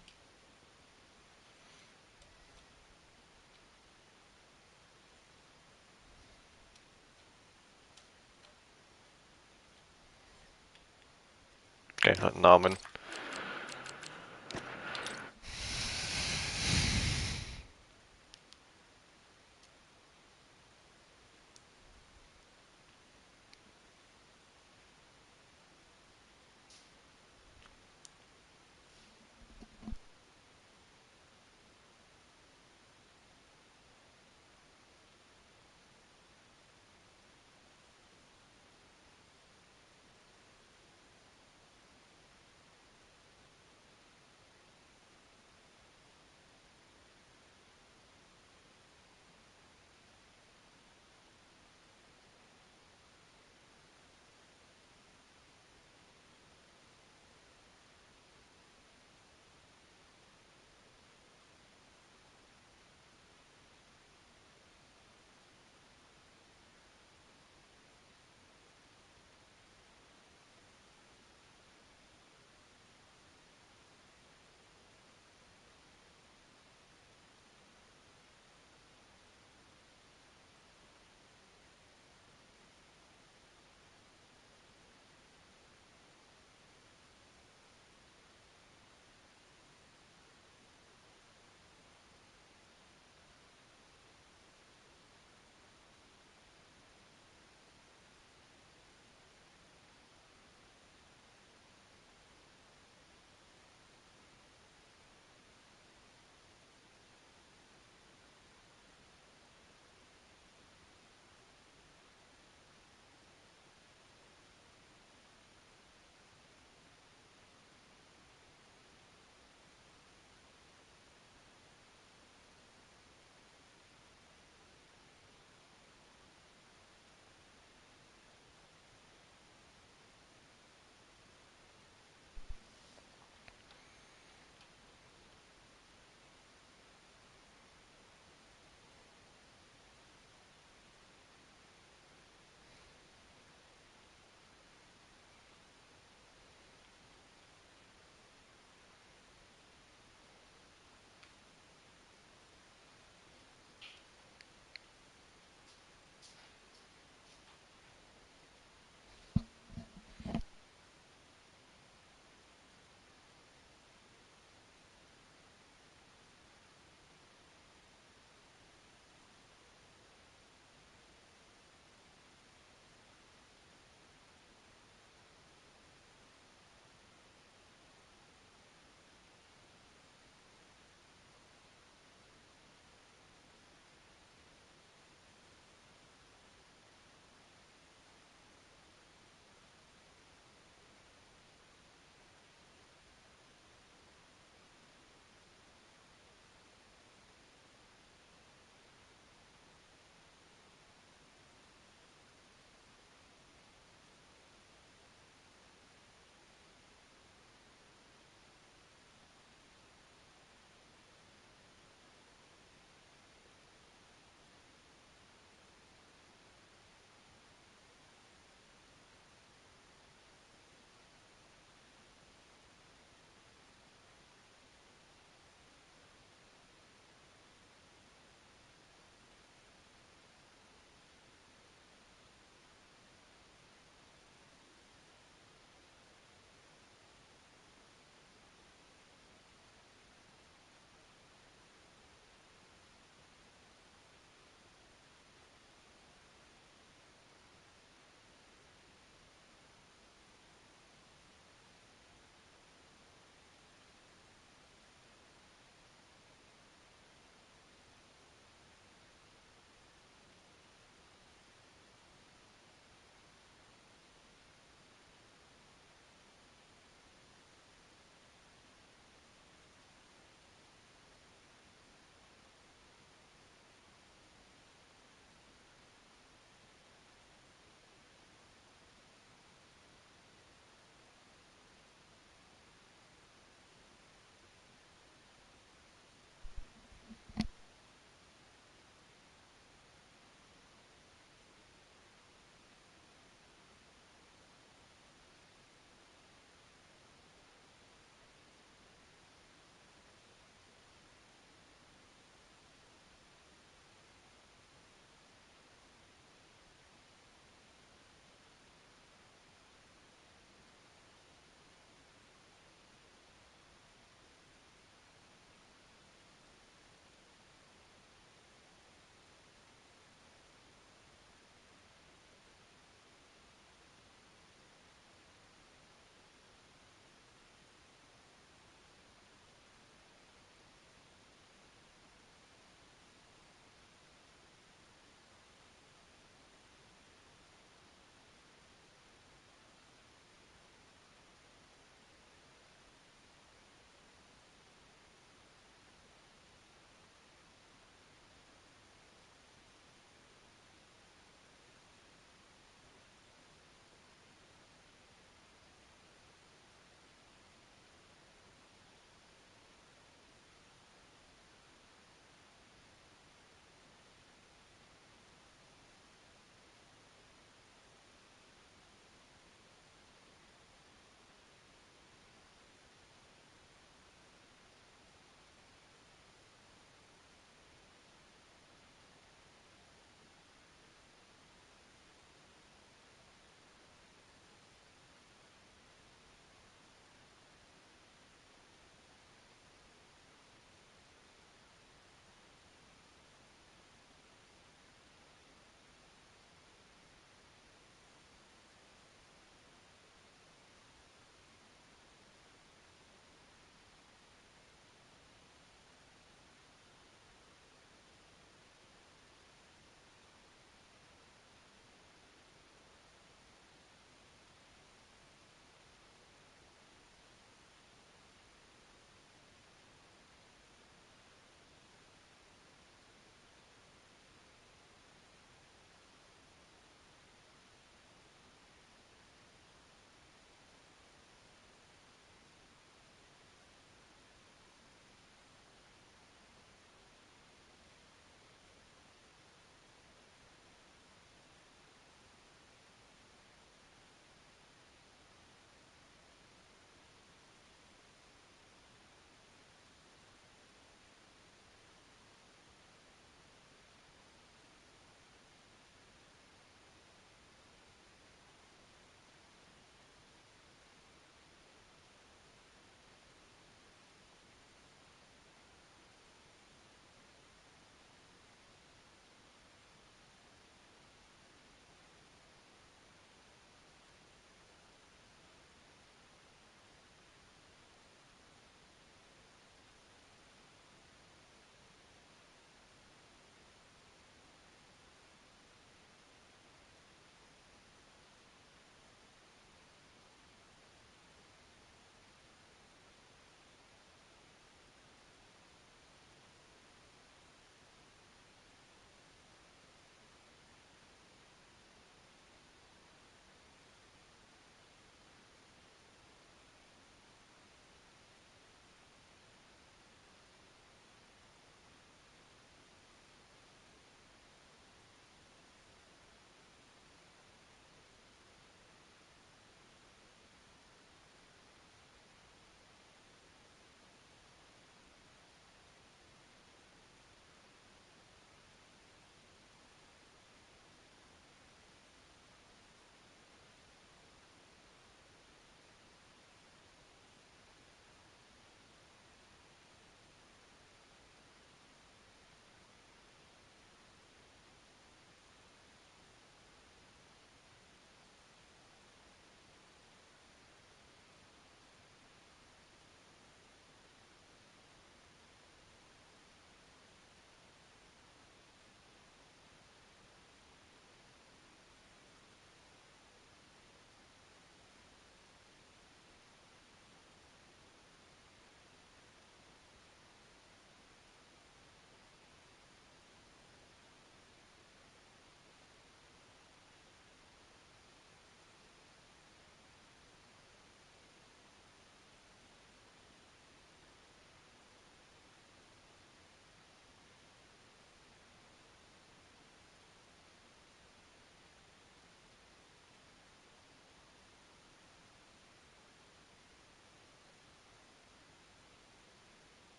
Okay, now I'm in.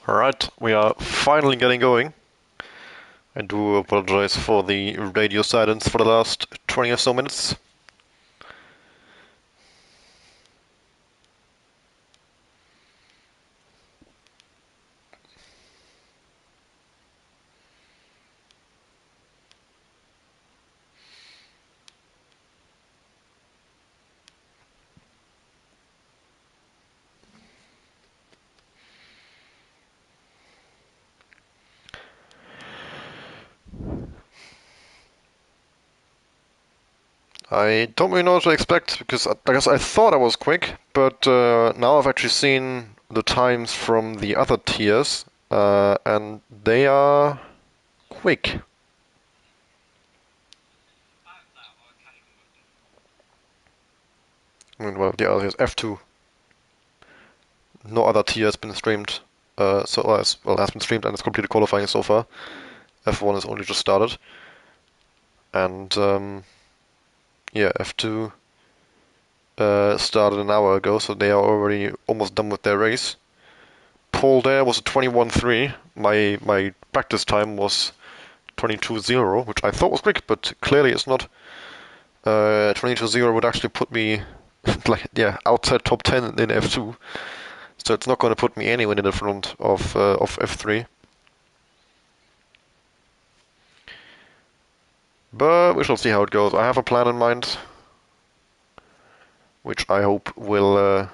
Alright, we are finally getting going. I do apologize for the radio silence for the last 20 or so minutes. I don't really know what to expect, because I guess I thought I was quick, but now I've actually seen the times from the other tiers, and they are quick. I mean, well, the other is F2. No other tier has been streamed, has been streamed and it's completed qualifying so far. F1 has only just started, and yeah, F2 started an hour ago, so they are already almost done with their race. Pole there was a 21.3. My practice time was 22.0, which I thought was quick, but clearly it's not. 22.0 would actually put me outside top 10 in F2, so it's not going to put me anywhere in the front of F3. But we shall see how it goes. I have a plan in mind, which I hope will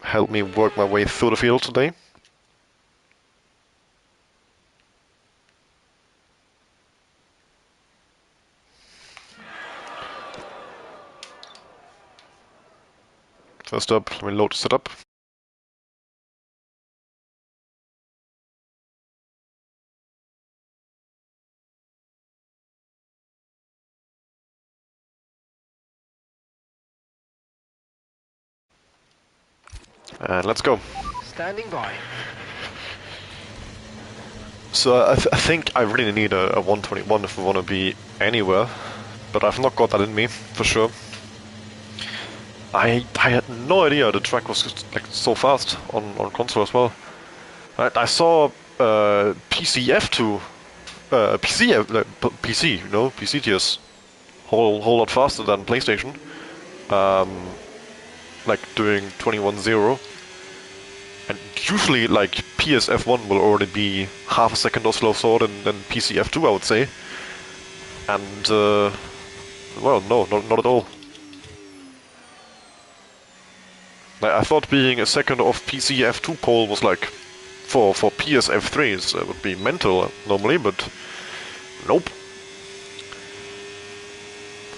help me work my way through the field today. First up, let me load the setup. And let's go. Standing by. So I think I really need a 121 if we want to be anywhere, but I've not got that in me, for sure. I had no idea the track was like so fast on console as well. I saw PCF2, PC, you know, PC tiers, whole lot faster than PlayStation. Like doing 21.0. And usually, like, PSF1 will already be half a second or slower than PCF2, I would say. And, well, no, not at all. Like, I thought being a second of PCF2 pole was like, for PSF3s, it would be mental normally, but nope.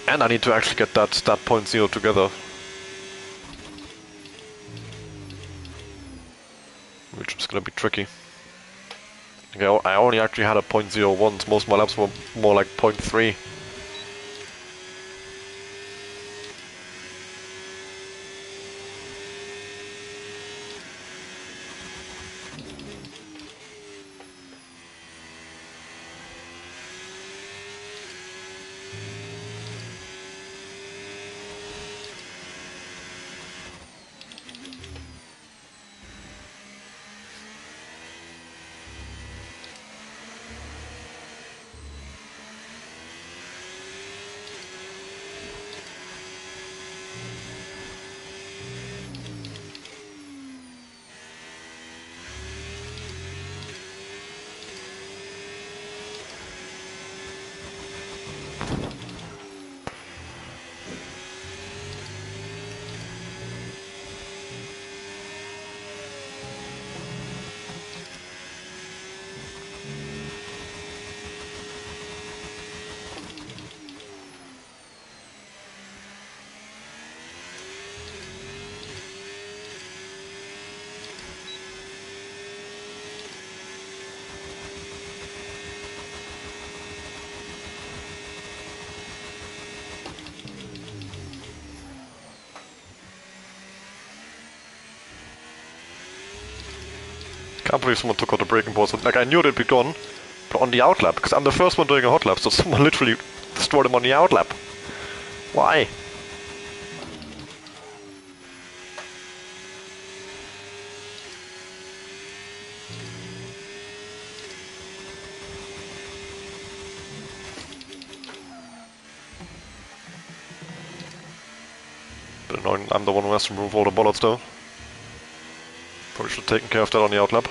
And I need to actually get that 0.0 together. Which is gonna be tricky. I only actually had a 0.0 once. Most of my laps were more like 0.3. Can't believe someone took out the braking boards. Like, I knew they'd be gone, but on the outlap, because I'm the first one doing a hot lap, so someone literally destroyed them on the outlap. Why? Knowing I'm the one who has to remove all the bullets though. Probably should have taken care of that on the outlap.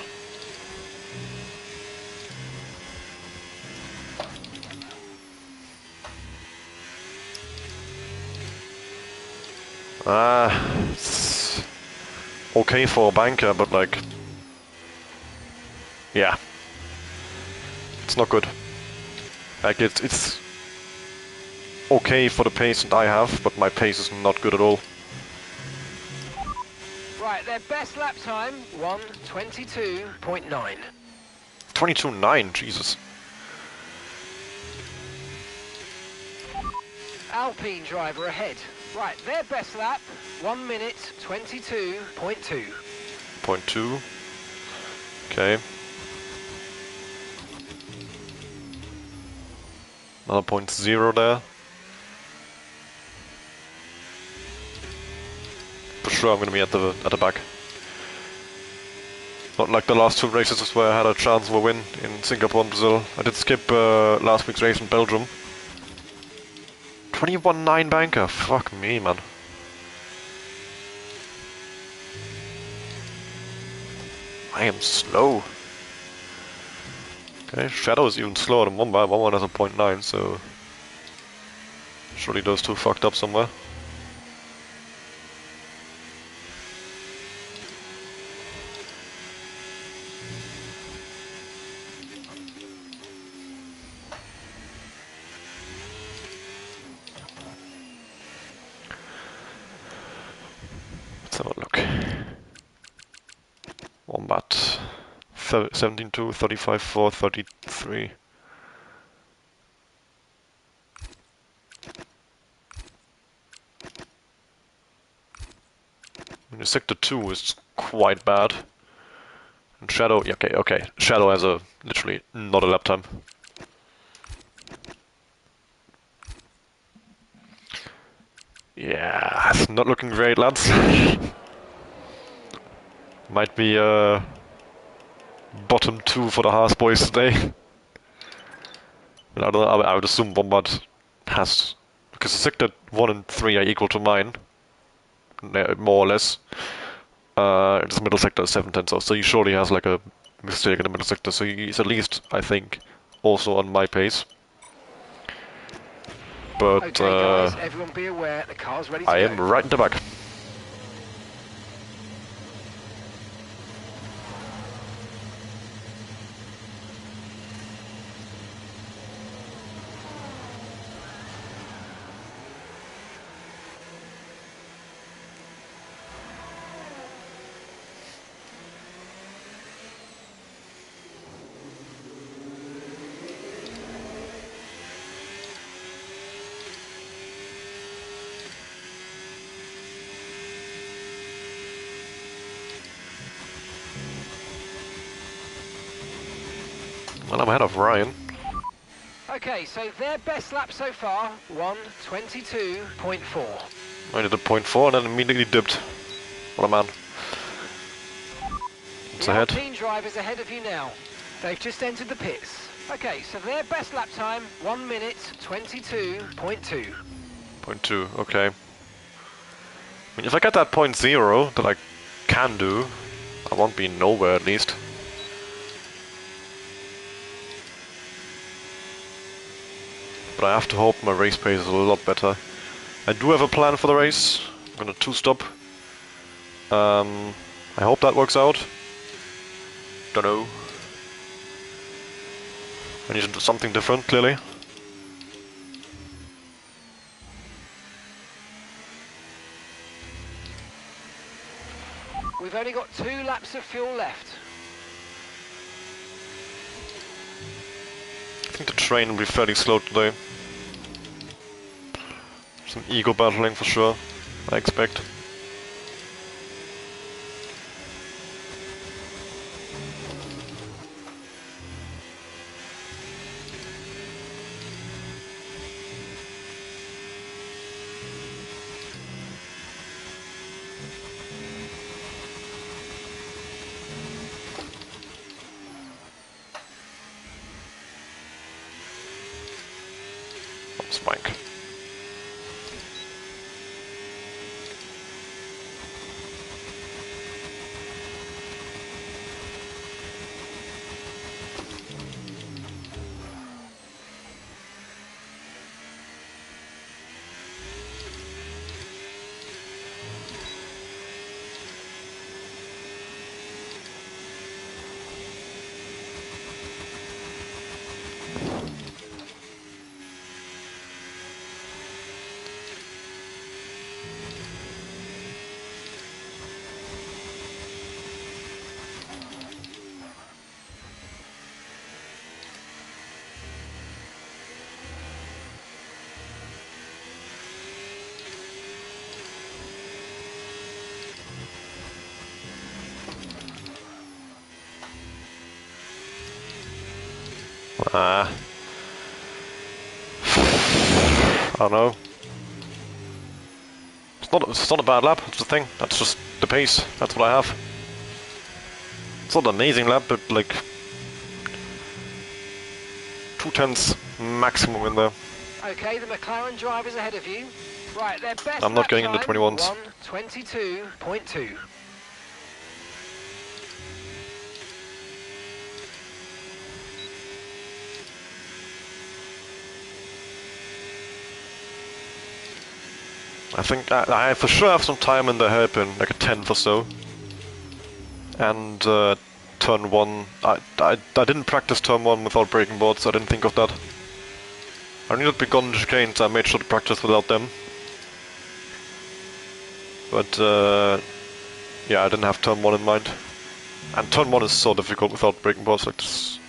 It's okay for a banker, but like, yeah, it's not good. Like it's okay for the pace that I have, but my pace is not good at all. Right, their best lap time, 1:22.9. 22.9, Jesus. Alpine driver ahead. Right, their best lap, 1:22.2. 0.2. Okay. Another 0.0 there. For sure I'm gonna be at the back. Not like the last two races where I had a chance of a win in Singapore and Brazil. I did skip last week's race in Belgium. 21.9 banker, fuck me, man. I am slow. Okay, Shadow is even slower than Wombat. Wombat has a 0.9, so surely those two fucked up somewhere. Let's have a look. Wombat 17.2, 35.4, 33. I mean, sector 2 is quite bad. And Shadow, yeah, okay. Shadow has a literally not a lap time. Yeah, it's not looking great, lads. Might be bottom 2 for the Haas boys today. But I don't know, I would assume Bombard has, because the sector 1 and 3 are equal to mine, more or less. It's the middle sector is 7/10, so he surely has like a mistake in the middle sector, so he's at least, I think, also on my pace. But Okay, guys, everyone be aware, the car's ready to I go. am right in the back. Well, I'm ahead of Ryan. Okay, so their best lap so far, 1:22.4. I did a 0.4 and then immediately dipped. What a man. It's The ahead. Alpine driver's ahead of you now. They've just entered the pits. Okay, so their best lap time, 1:22.2. 0.2, okay. I mean, if I get that 0.0 that I can do, I won't be nowhere at least. But I have to hope my race pace is a lot better. I do have a plan for the race. I'm gonna two-stop. I hope that works out. Don't know. I need to do something different, clearly. We've only got 2 laps of fuel left. I think the train will be fairly slow today. Some ego battling for sure, I expect. Spike. I don't know. It's not a bad lap, that's the thing. That's just the pace. That's what I have. It's not an amazing lap, but like 2/10 maximum in there. Okay, the McLaren driver's ahead of you. Right, their best I'm not lap going into time, 21s. 1:22.2. I think I for sure have some time in the hairpin, like a 10th or so. And turn 1, I didn't practice turn 1 without braking boards, I didn't think of that. I knew it'd be gone chicanes, so I made sure to practice without them. But yeah, I didn't have turn 1 in mind. And turn 1 is so difficult without braking boards like this.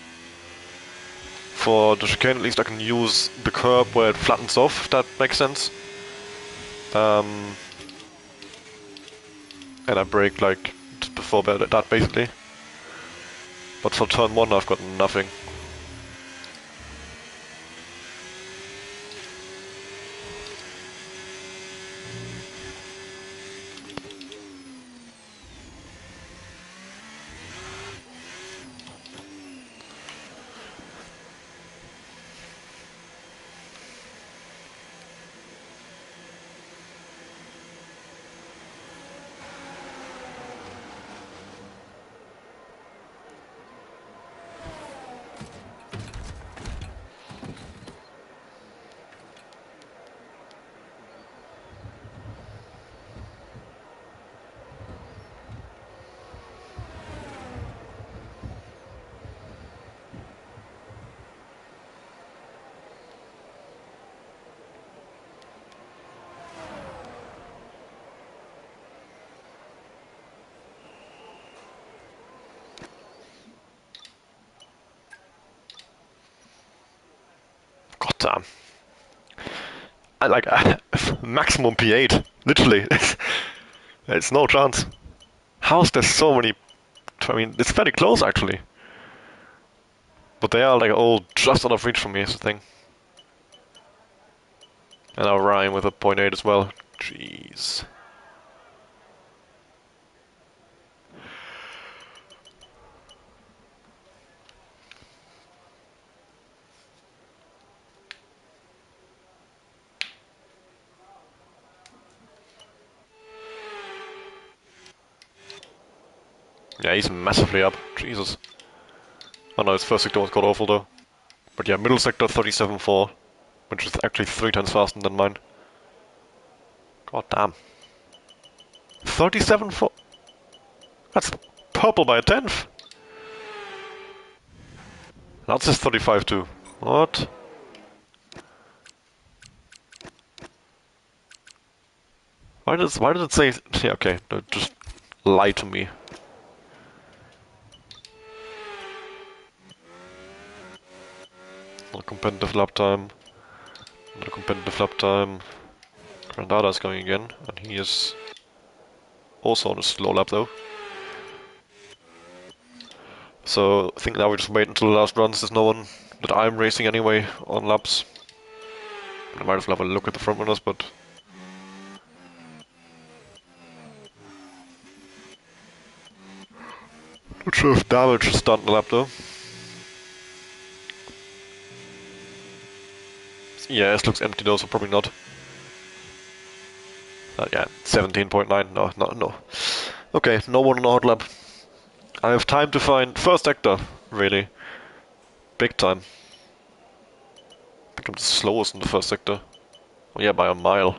For the chicane at least I can use the curb where it flattens off, if that makes sense. And I brake like just before that basically. But for turn 1 I've got nothing. God damn. I like maximum P8, literally. It's no chance. How's there so many? I mean, it's fairly close actually. But they are like all just out of reach from me is the thing. And I'll Ryan with a 0.8 as well. Jeez. Yeah, he's massively up. Jesus. Oh no, his first sector was god awful though. But yeah, middle sector 37.4, which is actually 3 times faster than mine. God damn. 37.4? That's purple by a 10th. That says 35 too. What? Why did it say? Yeah, okay, no, just lie to me. Not competitive lap time. Not competitive lap time. Grandada's going again, and he is also on a slow lap though. So I think now we just wait until the last runs. There's no one that I'm racing anyway on laps. I might as well have a look at the front runners, but not sure if damage is starting the lap though. Yeah, it looks empty though, so probably not. Yeah, 17.9. No. Okay, no one on the hot lap. I have time to find first sector, really. Big time. I think I'm the slowest in the first sector. Oh yeah, by a mile.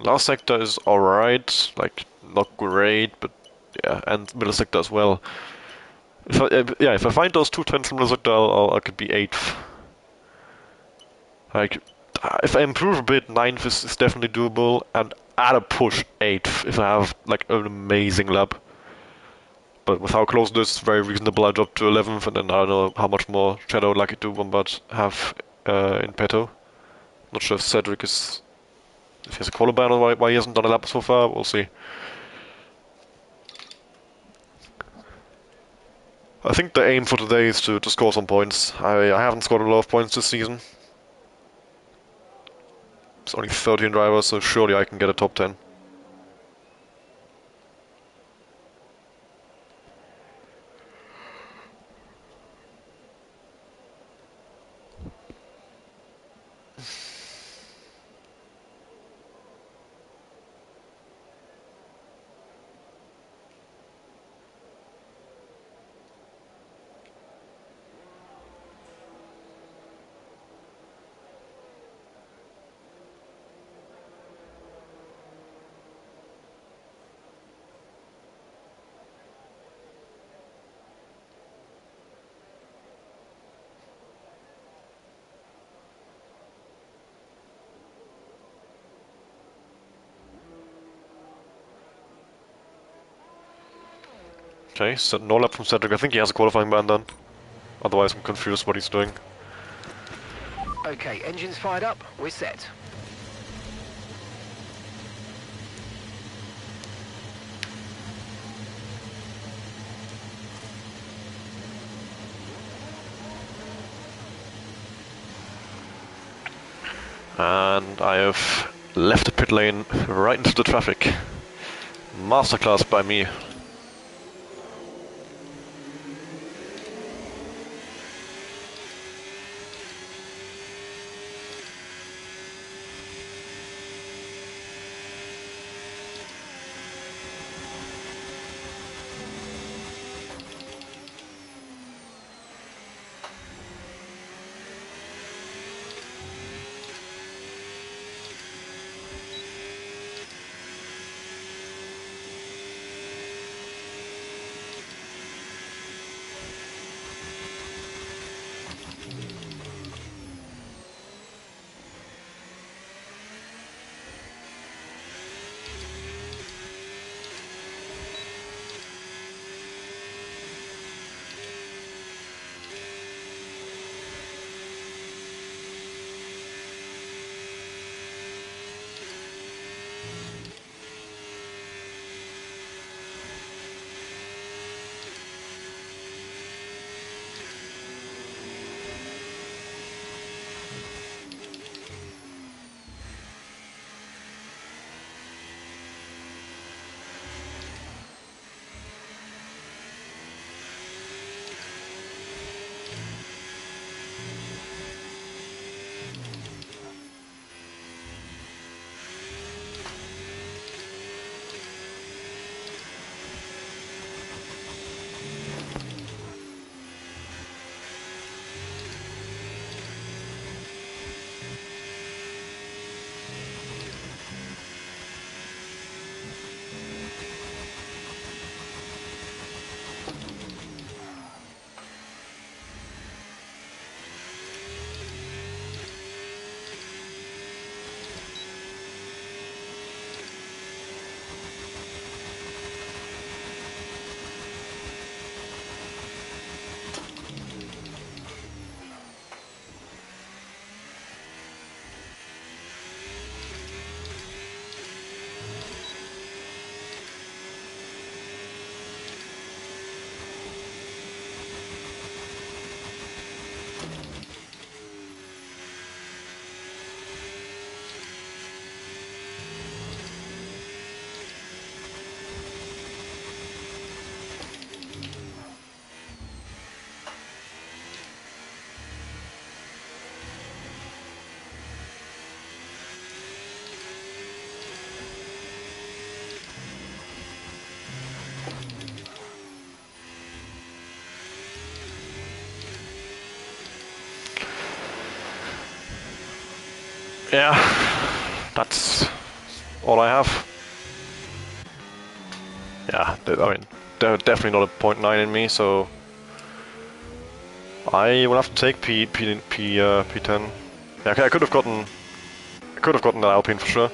Last sector is alright, like not great, but yeah, and middle sector as well. If I find those 2/10 in middle sector, I could be 8th. Like, if I improve a bit, 9th is definitely doable, and at a push, 8th if I have like an amazing lap. But with how close it is, it's very reasonable I drop to 11th, and then I don't know how much more Shadow Lucky to Bombard have in petto. Not sure if Cedric is... if he has a qualifier or why he hasn't done a lap so far, we'll see. I think the aim for today is to score some points. I haven't scored a lot of points this season. It's only 13 drivers, so surely I can get a top 10. Okay, so no lap from Cedric. I think he has a qualifying ban done. Otherwise I'm confused what he's doing. Okay, engines fired up, we're set. And I have left the pit lane right into the traffic. Masterclass by me. Yeah, that's all I have. Yeah, I mean, definitely not a .9 in me, so I will have to take P10. Yeah, okay, I could have gotten an Alpine for sure.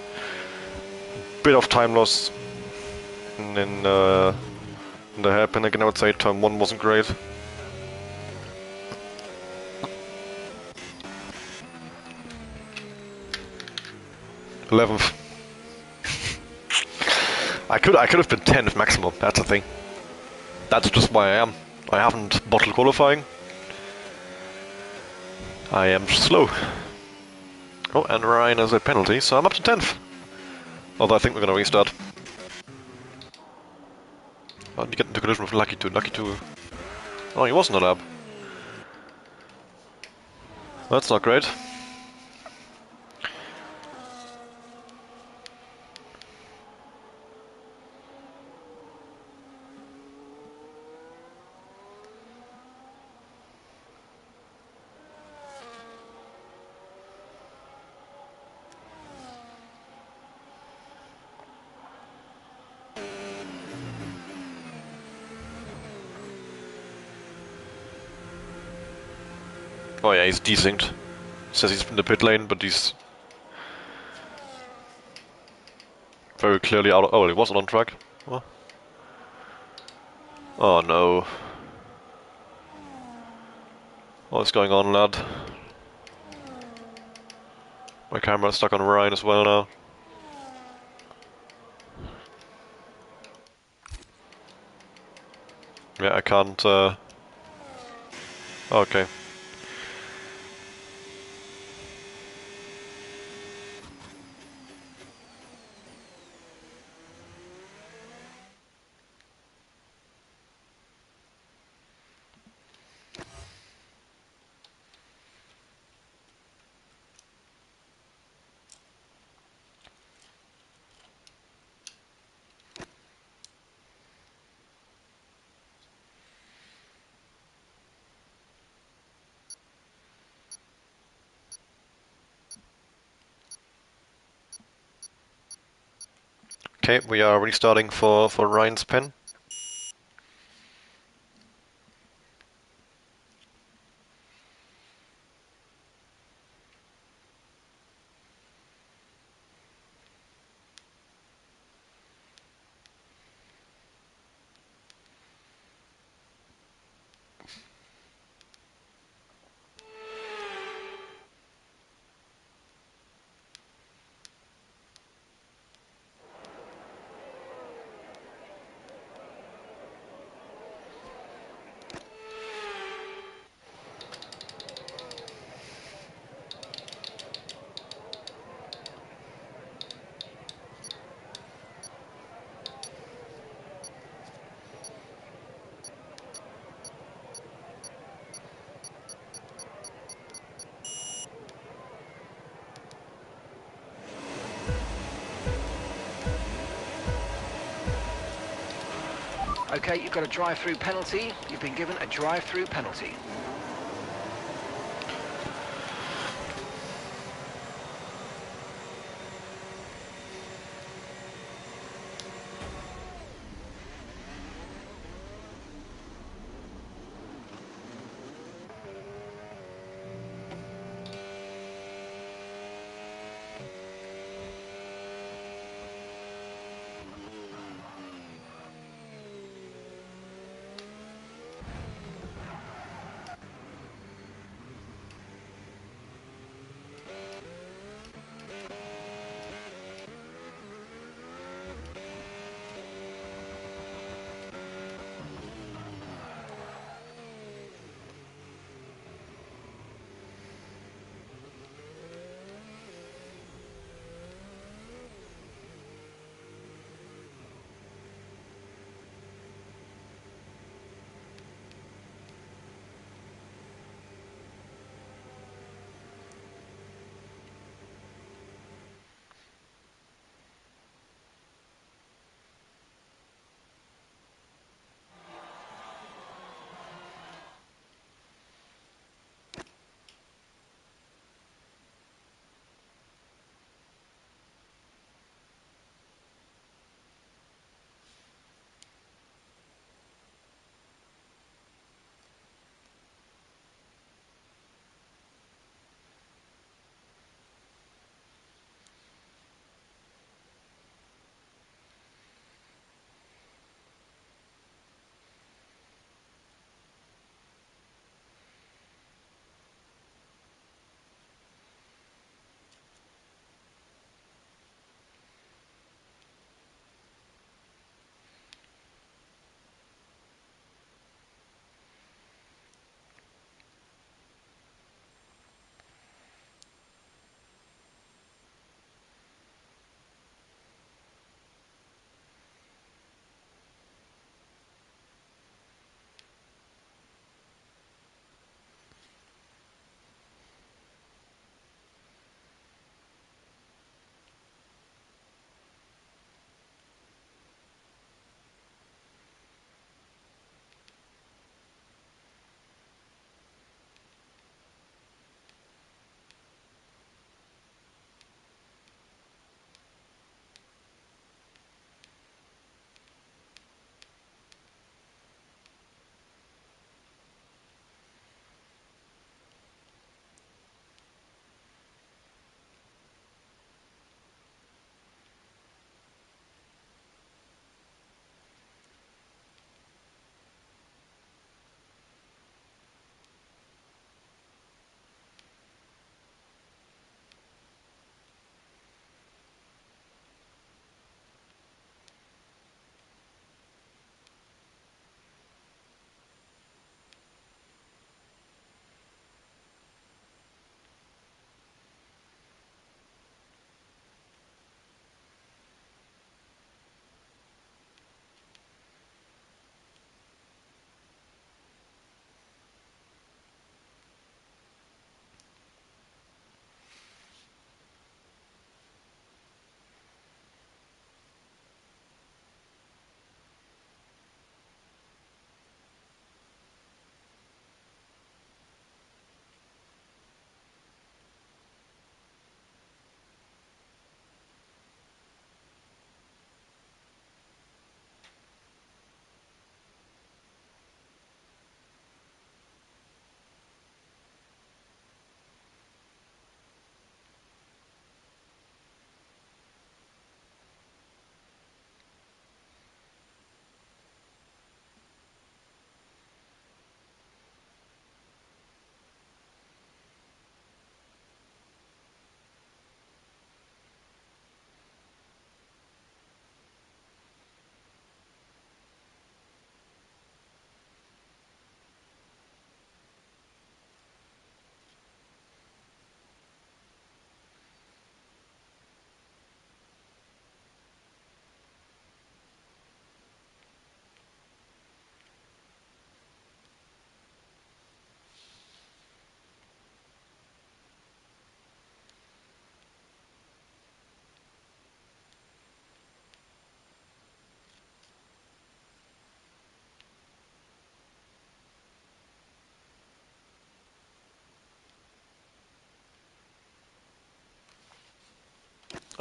Bit of time loss in the hairpin. Again, I would say turn 1 wasn't great. '11th. I could have been 10th maximum. That's the thing. That's just why I am. I haven't bottled qualifying. I am slow. Oh, and Ryan has a penalty, so I'm up to 10th. Although I think we're going to restart. Oh, you get into collision with Lucky 2. Lucky 2. Oh, he was in the lab. That's not great. Oh yeah, he's desynced. Says he's in the pit lane, but he's very clearly out of... Oh, he wasn't on track. Oh, oh no. What's going on, lad? My camera's stuck on Ryan as well now. Yeah, I can't, okay. Okay, we are restarting for Ryan's pen. Okay, you've got a drive-through penalty. You've been given a drive-through penalty.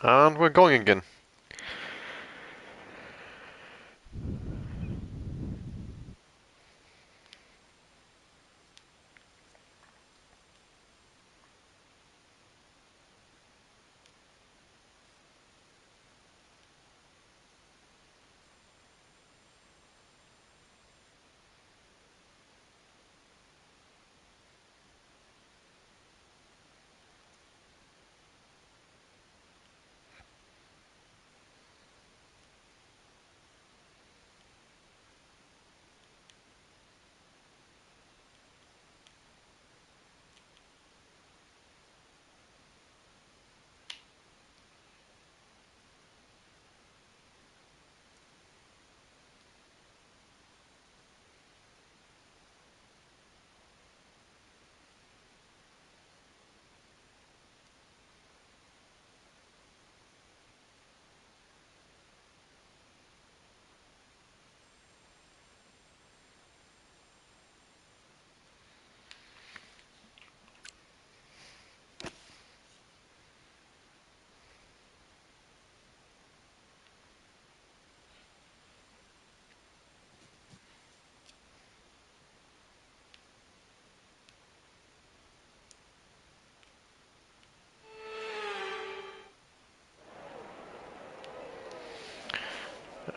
And we're going again.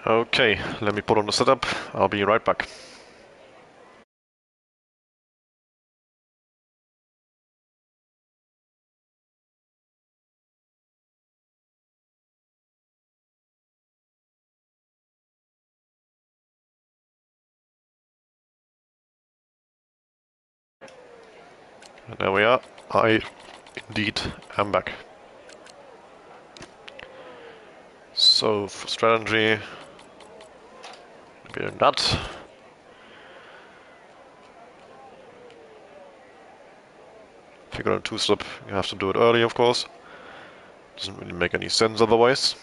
Okay, let me put on the setup. I'll be right back. And there we are. I indeed am back. So for strategy, we're that. If you're gonna two-step, you have to do it early, of course. Doesn't really make any sense otherwise.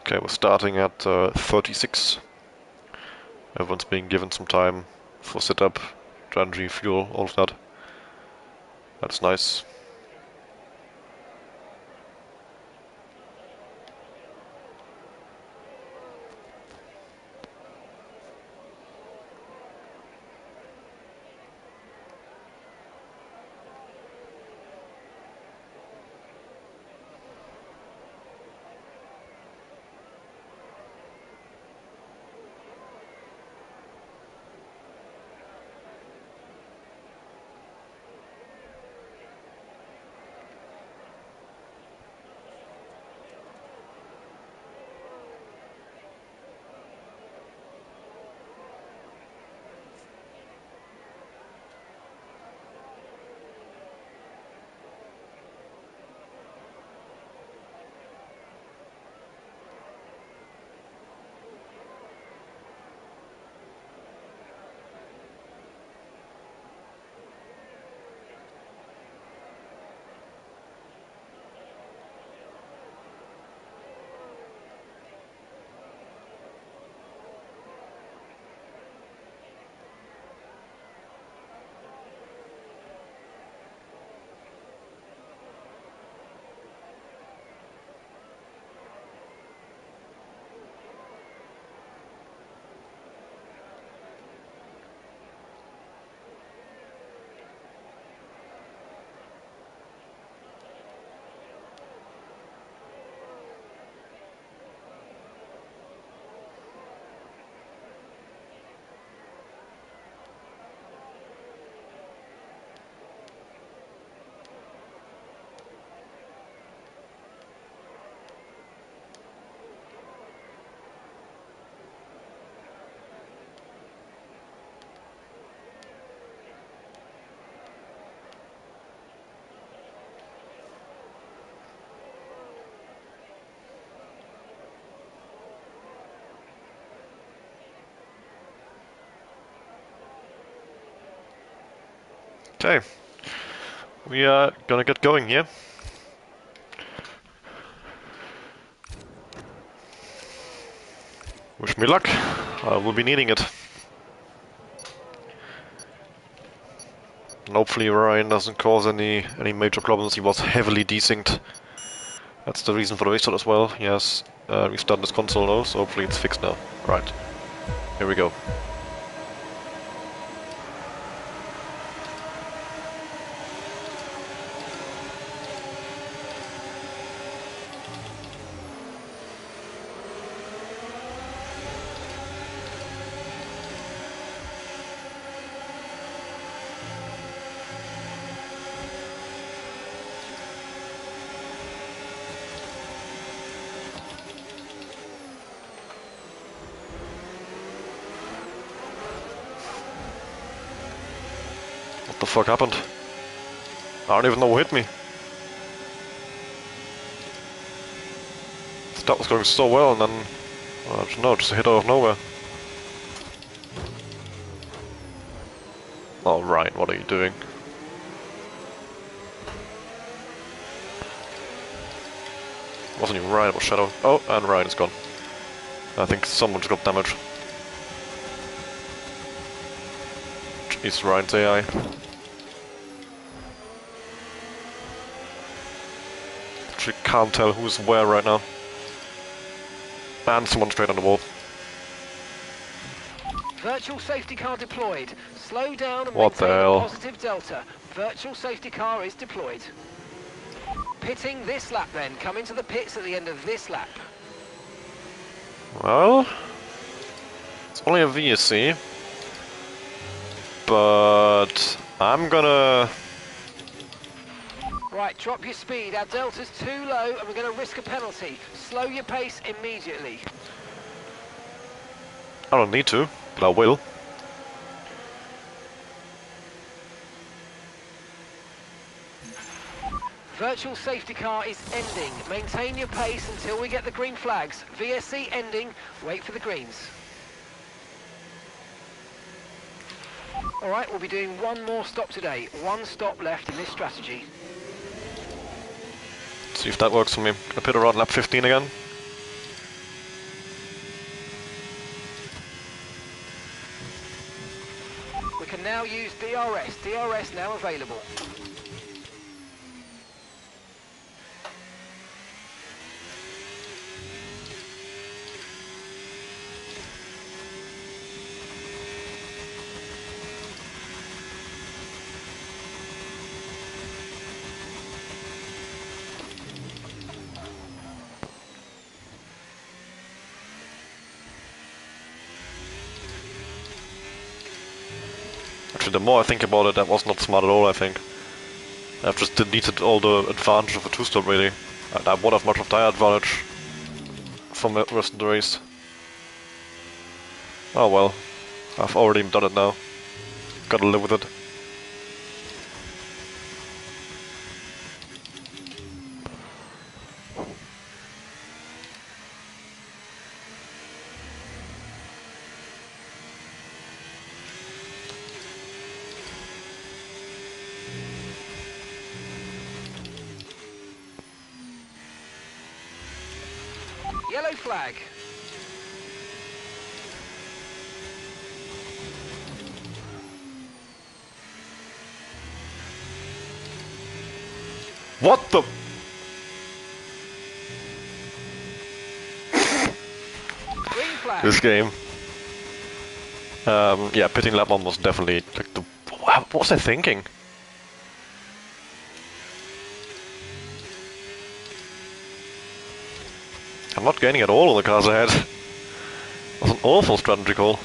Okay, we're starting at 36. Everyone's being given some time for setup, strategy, fuel, all of that. That's nice. Okay, we are gonna get going here. Wish me luck, I will be needing it. And hopefully Ryan doesn't cause any major problems. He was heavily desynced. That's the reason for the restart as well. He has restarted his console now, so hopefully it's fixed now. Right, here we go. What the fuck happened? I don't even know who hit me. That was going so well and then... I don't know, just a hit out of nowhere. Oh, Ryan, what are you doing? Wasn't even Ryan, it was Shadow. Oh, and Ryan is gone. I think someone just got damaged. Jeez, Ryan's AI. Actually can't tell who's where right now. And someone straight on the wall. Virtual safety car deployed. Slow down and What the maintain hell? a positive delta. Virtual safety car is deployed. Pitting this lap then. Come into the pits at the end of this lap. Well... It's only a VSC. But... I'm gonna... Right, drop your speed. Our delta's too low and we're going to risk a penalty. Slow your pace immediately. I don't need to, but I will. Virtual safety car is ending. Maintain your pace until we get the green flags. VSC ending. Wait for the greens. Alright, we'll be doing one more stop today. One stop left in this strategy. See if that works for me. Gonna pit around lap 15 again. We can now use DRS. DRS now available. Actually, the more I think about it, that was not smart at all, I think. I've just deleted all the advantage of a two-stop, really. And I won't have much of that advantage from the rest of the race. Oh well, I've already done it now. Gotta live with it. Yellow flag. What the? Green flag. This game. Yeah, pitting lap 1 was definitely like the... What was I thinking? I'm not gaining at all on the cars ahead. That was an awful strategy call.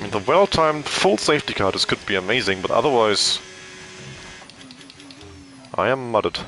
With a well-timed full safety car, this could be amazing, but otherwise... I am mudded.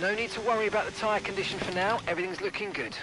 No need to worry about the tyre condition for now, everything's looking good.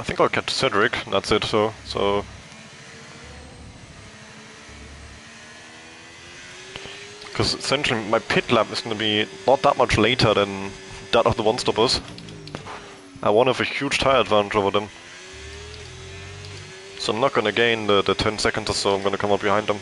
I think I'll catch Cedric, and that's it, so... Because essentially my pit lap is going to be not that much later than that of the one-stoppers. I won't have a huge tire advantage over them. So I'm not going to gain the 10 seconds or so, I'm going to come up behind them.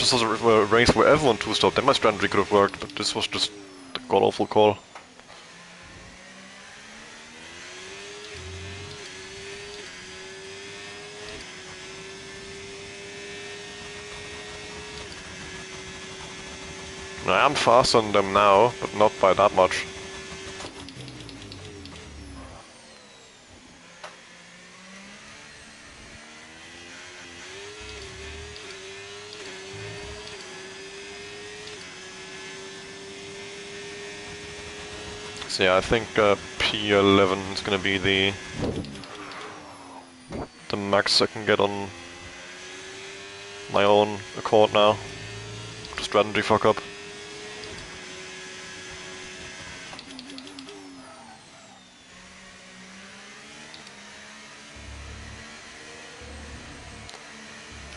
this was a race where everyone two-stopped, then my strategy could have worked, but this was just a god-awful call. I am faster than them now, but not by that much. So yeah, I think P11 is gonna be the max I can get on my own accord now. Strategy fuck up.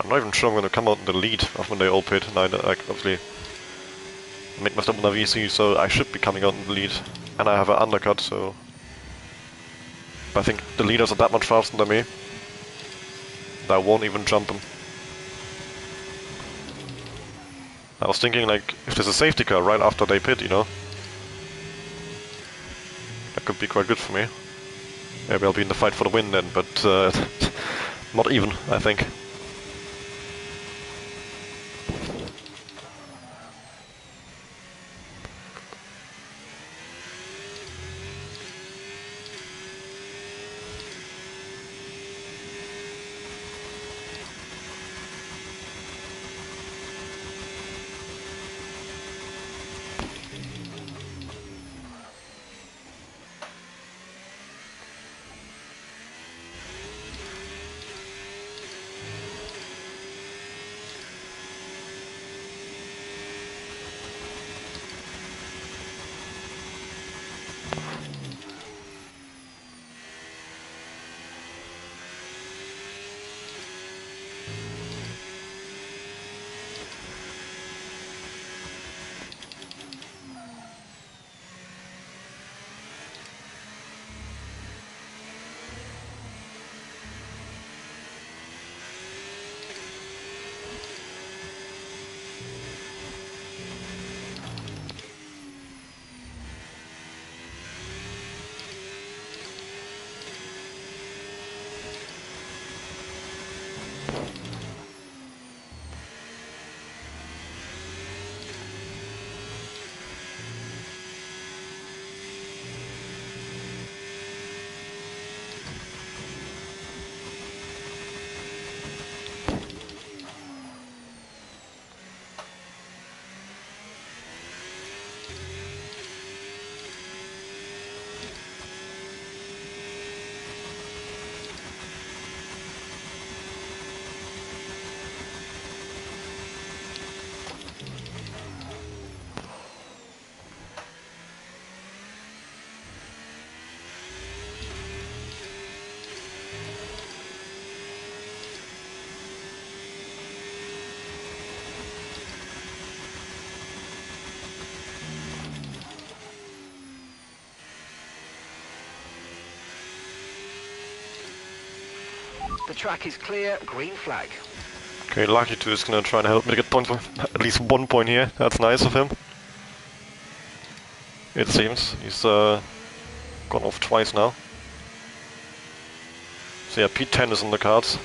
I'm not even sure I'm gonna come out in the lead when they all pit, and I obviously made my stop on the VC, so I should be coming out in the lead. And I have an undercut, so... But I think the leaders are that much faster than me that I won't even jump them. I was thinking, like, if there's a safety car right after they pit, you know? That could be quite good for me. Maybe I'll be in the fight for the win then, but not even, I think. The track is clear, green flag. Okay, Lucky 2 is gonna try and help me to get points for at least 1 point here. That's nice of him. It seems. He's gone off twice now. So yeah, P10 is on the cards.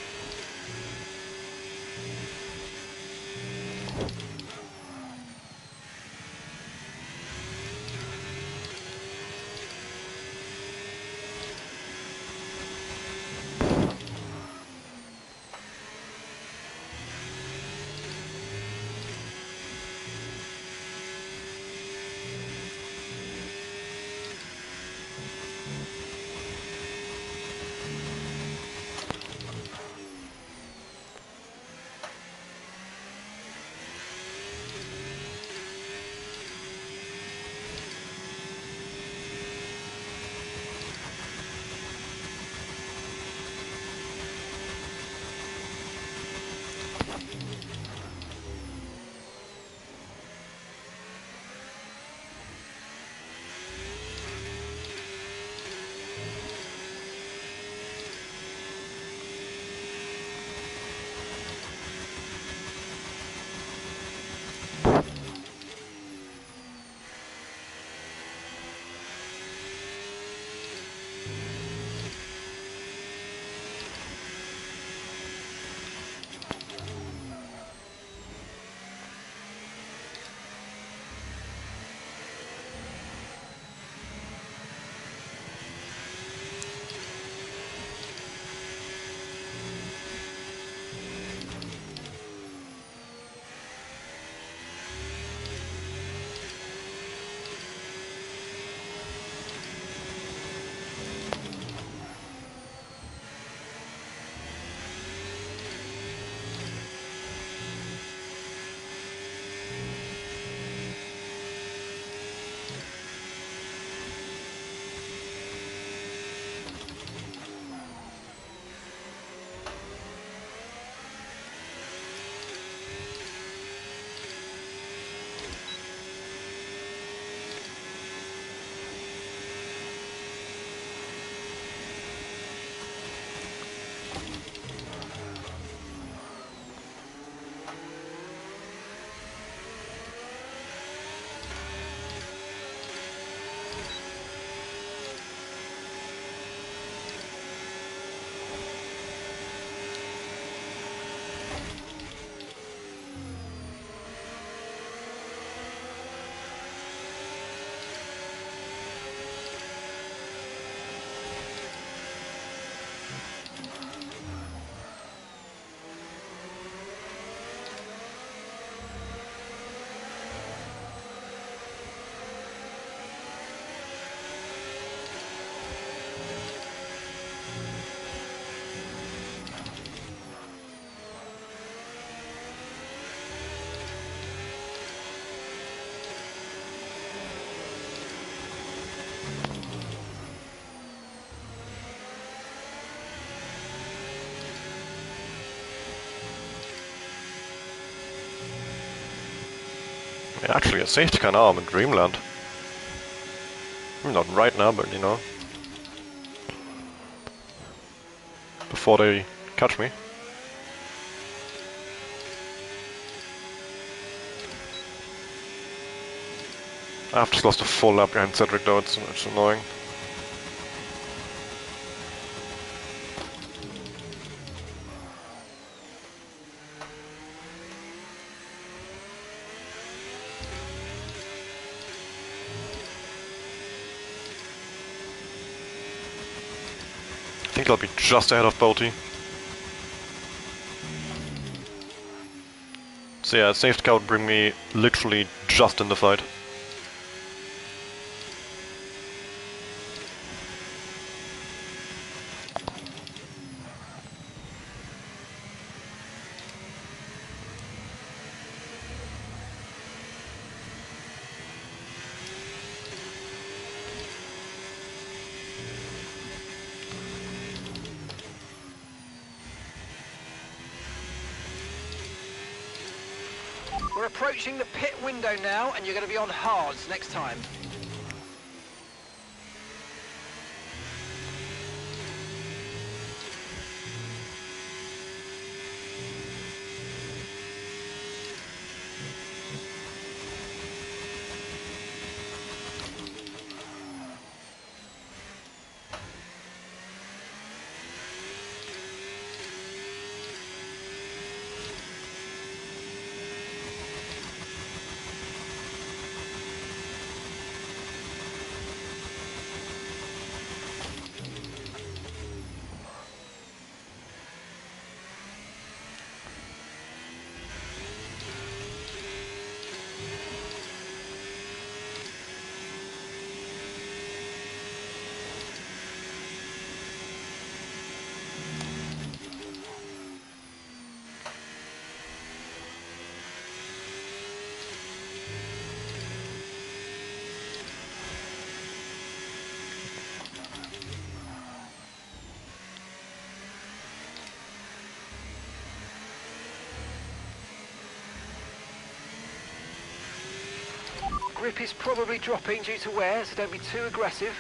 Yeah, actually, a safety car now. I'm in Dreamland. Not right now, but you know, before they catch me. I've just lost a full lap behind Cedric though, it's annoying. I think I'll be just ahead of Boaty. So yeah, safety car would bring me literally just in the fight. We're approaching the pit window now, and you're going to be on hards next time. Grip is probably dropping due to wear, so don't be too aggressive.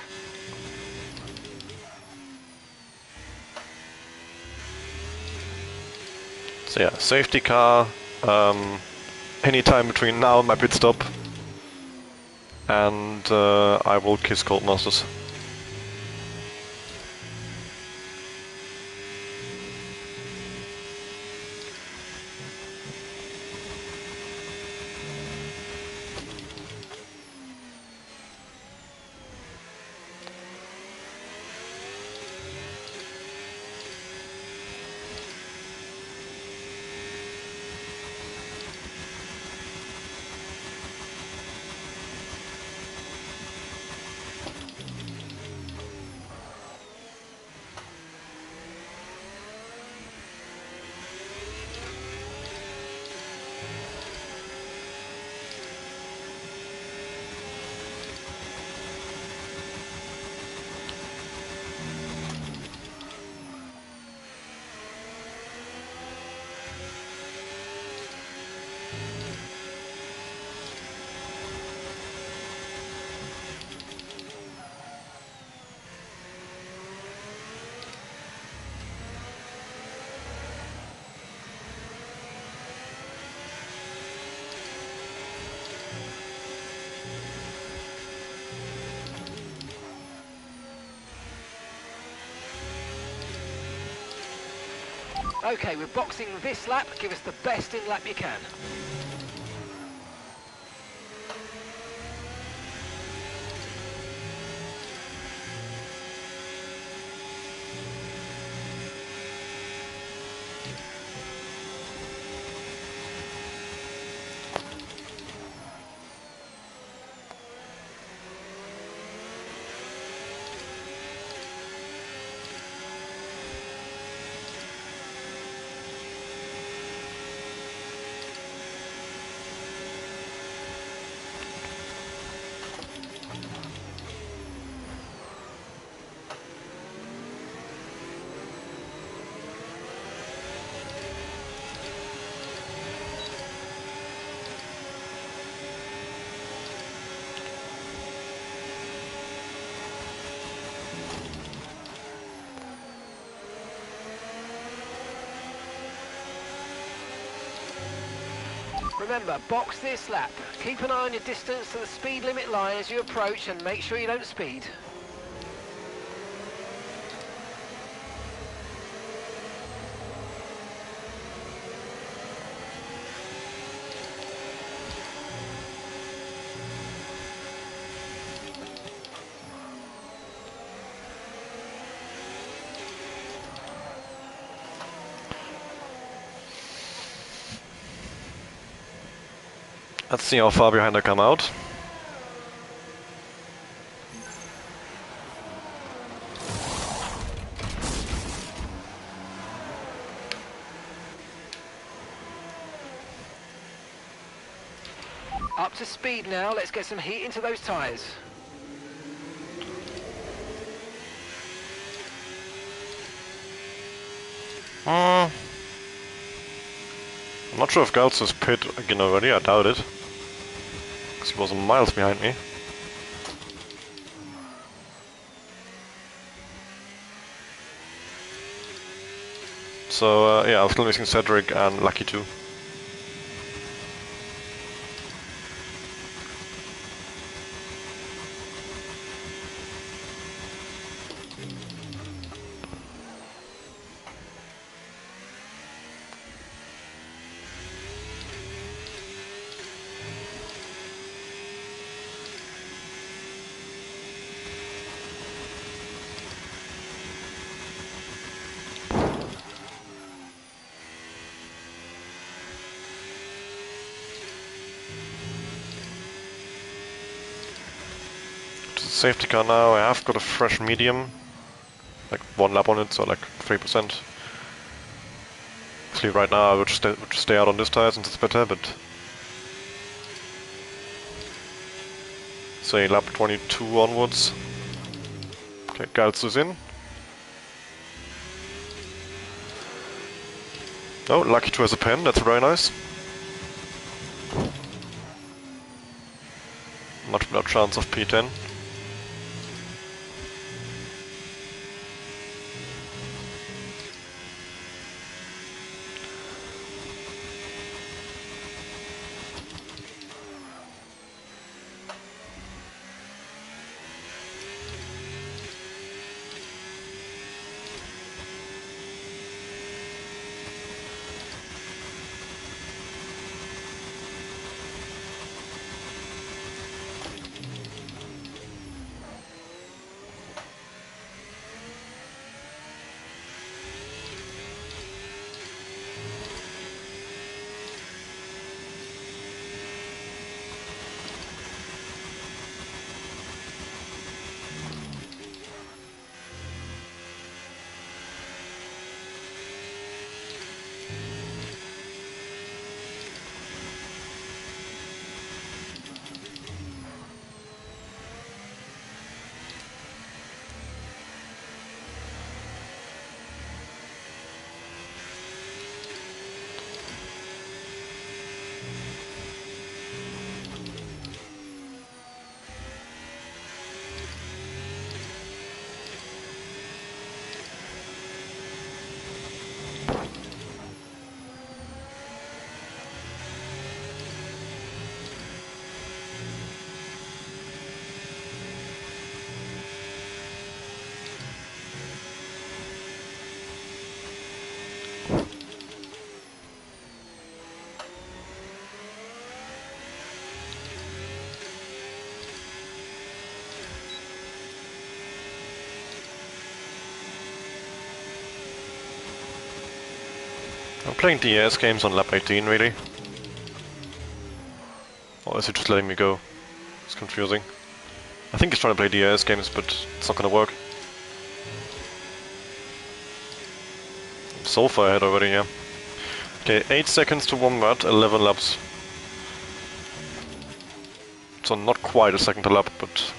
So yeah, safety car, anytime between now and my pit stop, and I will kiss Codemasters. Okay, we're boxing this lap. Give us the best in lap you can. Remember, box this lap. Keep an eye on your distance to the speed limit line as you approach and make sure you don't speed. Let's see how far behind I come out. Up to speed now, let's get some heat into those tyres. I'm not sure if Gauss is pit again already, I doubt it. Because he was miles behind me. So yeah, I'm still missing Cedric and Lucky too. Safety car now, I have got a fresh medium, like 1 lap on it, so like 3%. Actually right now I would just stay out on this tire since it's better, but say lap 22 onwards. Okay, Gauss is in. Oh, Lucky 2 has a pen, that's very nice. Much better chance of P10. I'm playing DRS games on lap 18, really. Or is he just letting me go? It's confusing. I think he's trying to play DRS games, but it's not gonna work. I'm so far ahead already, yeah. Okay, 8 seconds to 1 watt, 11 laps. So not quite a second a lap, but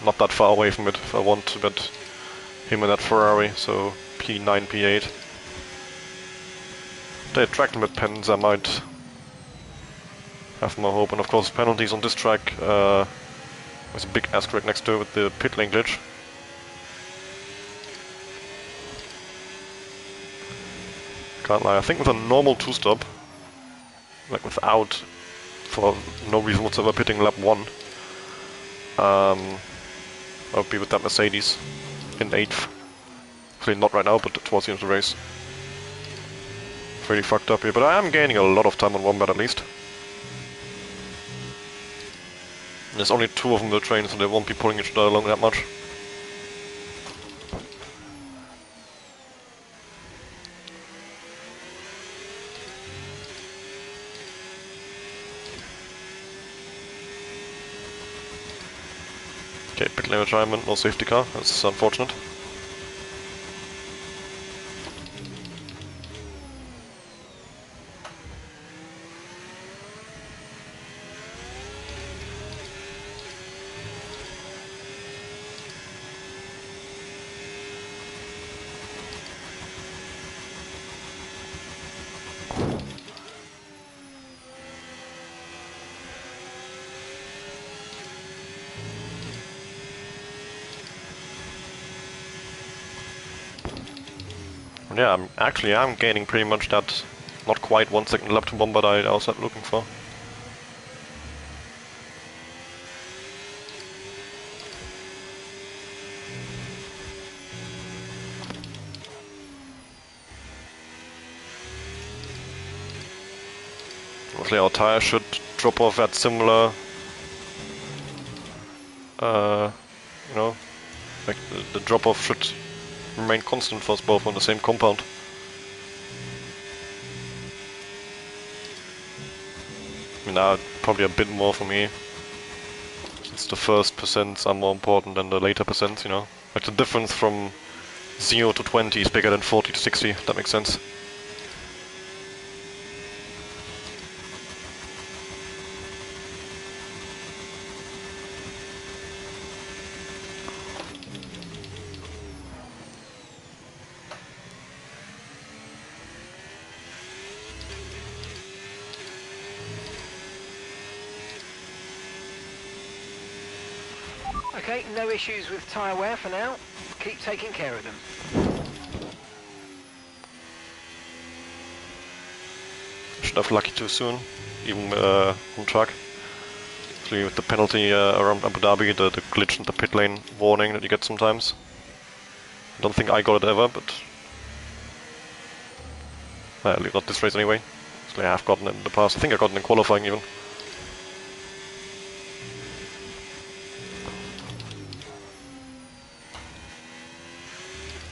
not that far away from it if I want to get him in that Ferrari, so P9, P8. They attract him with pens, I might have more hope, and of course penalties on this track, there's a big asterisk next to it with the pit lane glitch. Can't lie, I think with a normal 2-stop, like without for no reason whatsoever pitting lap 1. I'll be with that Mercedes in 8th. Actually not right now, but towards the end of the race. Pretty fucked up here, but I am gaining a lot of time on Wombat at least. And there's only 2 of them in the train, so they won't be pulling each other along that much. Okay, pit lane retirement, no safety car, that's unfortunate. Yeah, I'm gaining pretty much that, not quite 1 second lap to Wombat I was looking for. Obviously our tires should drop off at similar, you know, like the drop off should remain constant for us both on the same compound. I mean, now probably a bit more for me. Since the first percents are more important than the later percents, you know. Like the difference from 0 to 20 is bigger than 40 to 60, if that makes sense. Okay, no issues with tyre wear for now. Keep taking care of them. Should have lucky too soon, even on track. Actually, with the penalty around Abu Dhabi, the glitch in the pit lane warning that you get sometimes. I don't think I got it ever, but not this race anyway. Actually, I have gotten it in the past. I think I got it in qualifying even.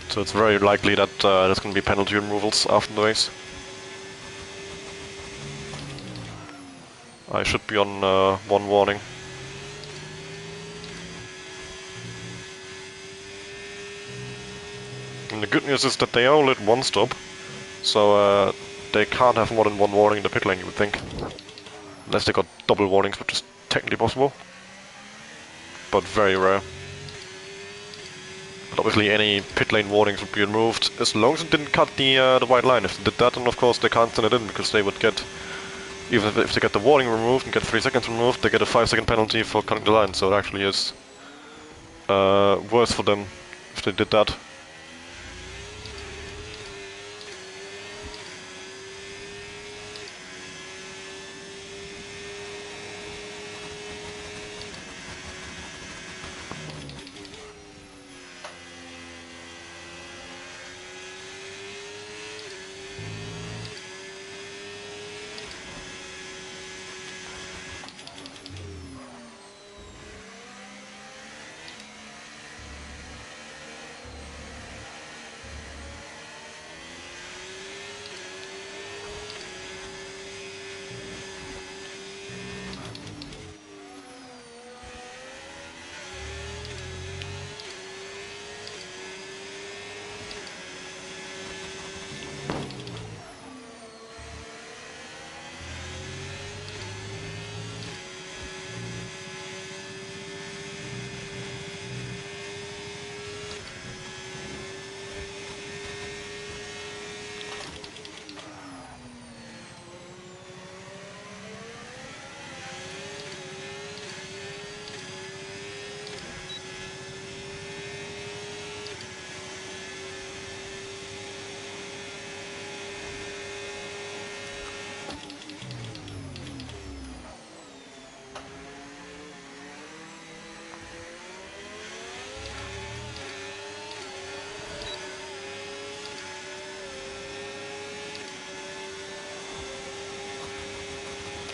So it's very likely that there's going to be penalty removals after the race. I should be on 1 warning. And the good news is that they only let 1 stop, so they can't have more than 1 warning in the pit lane, you would think. Unless they got double warnings, which is technically possible. But very rare. But obviously any pit lane warnings would be removed, as long as it didn't cut the white line. If they did that, then of course they can't send it in, because they would get, even if they get the warning removed and get 3 seconds removed, they get a 5-second penalty for cutting the line, so it actually is worse for them if they did that.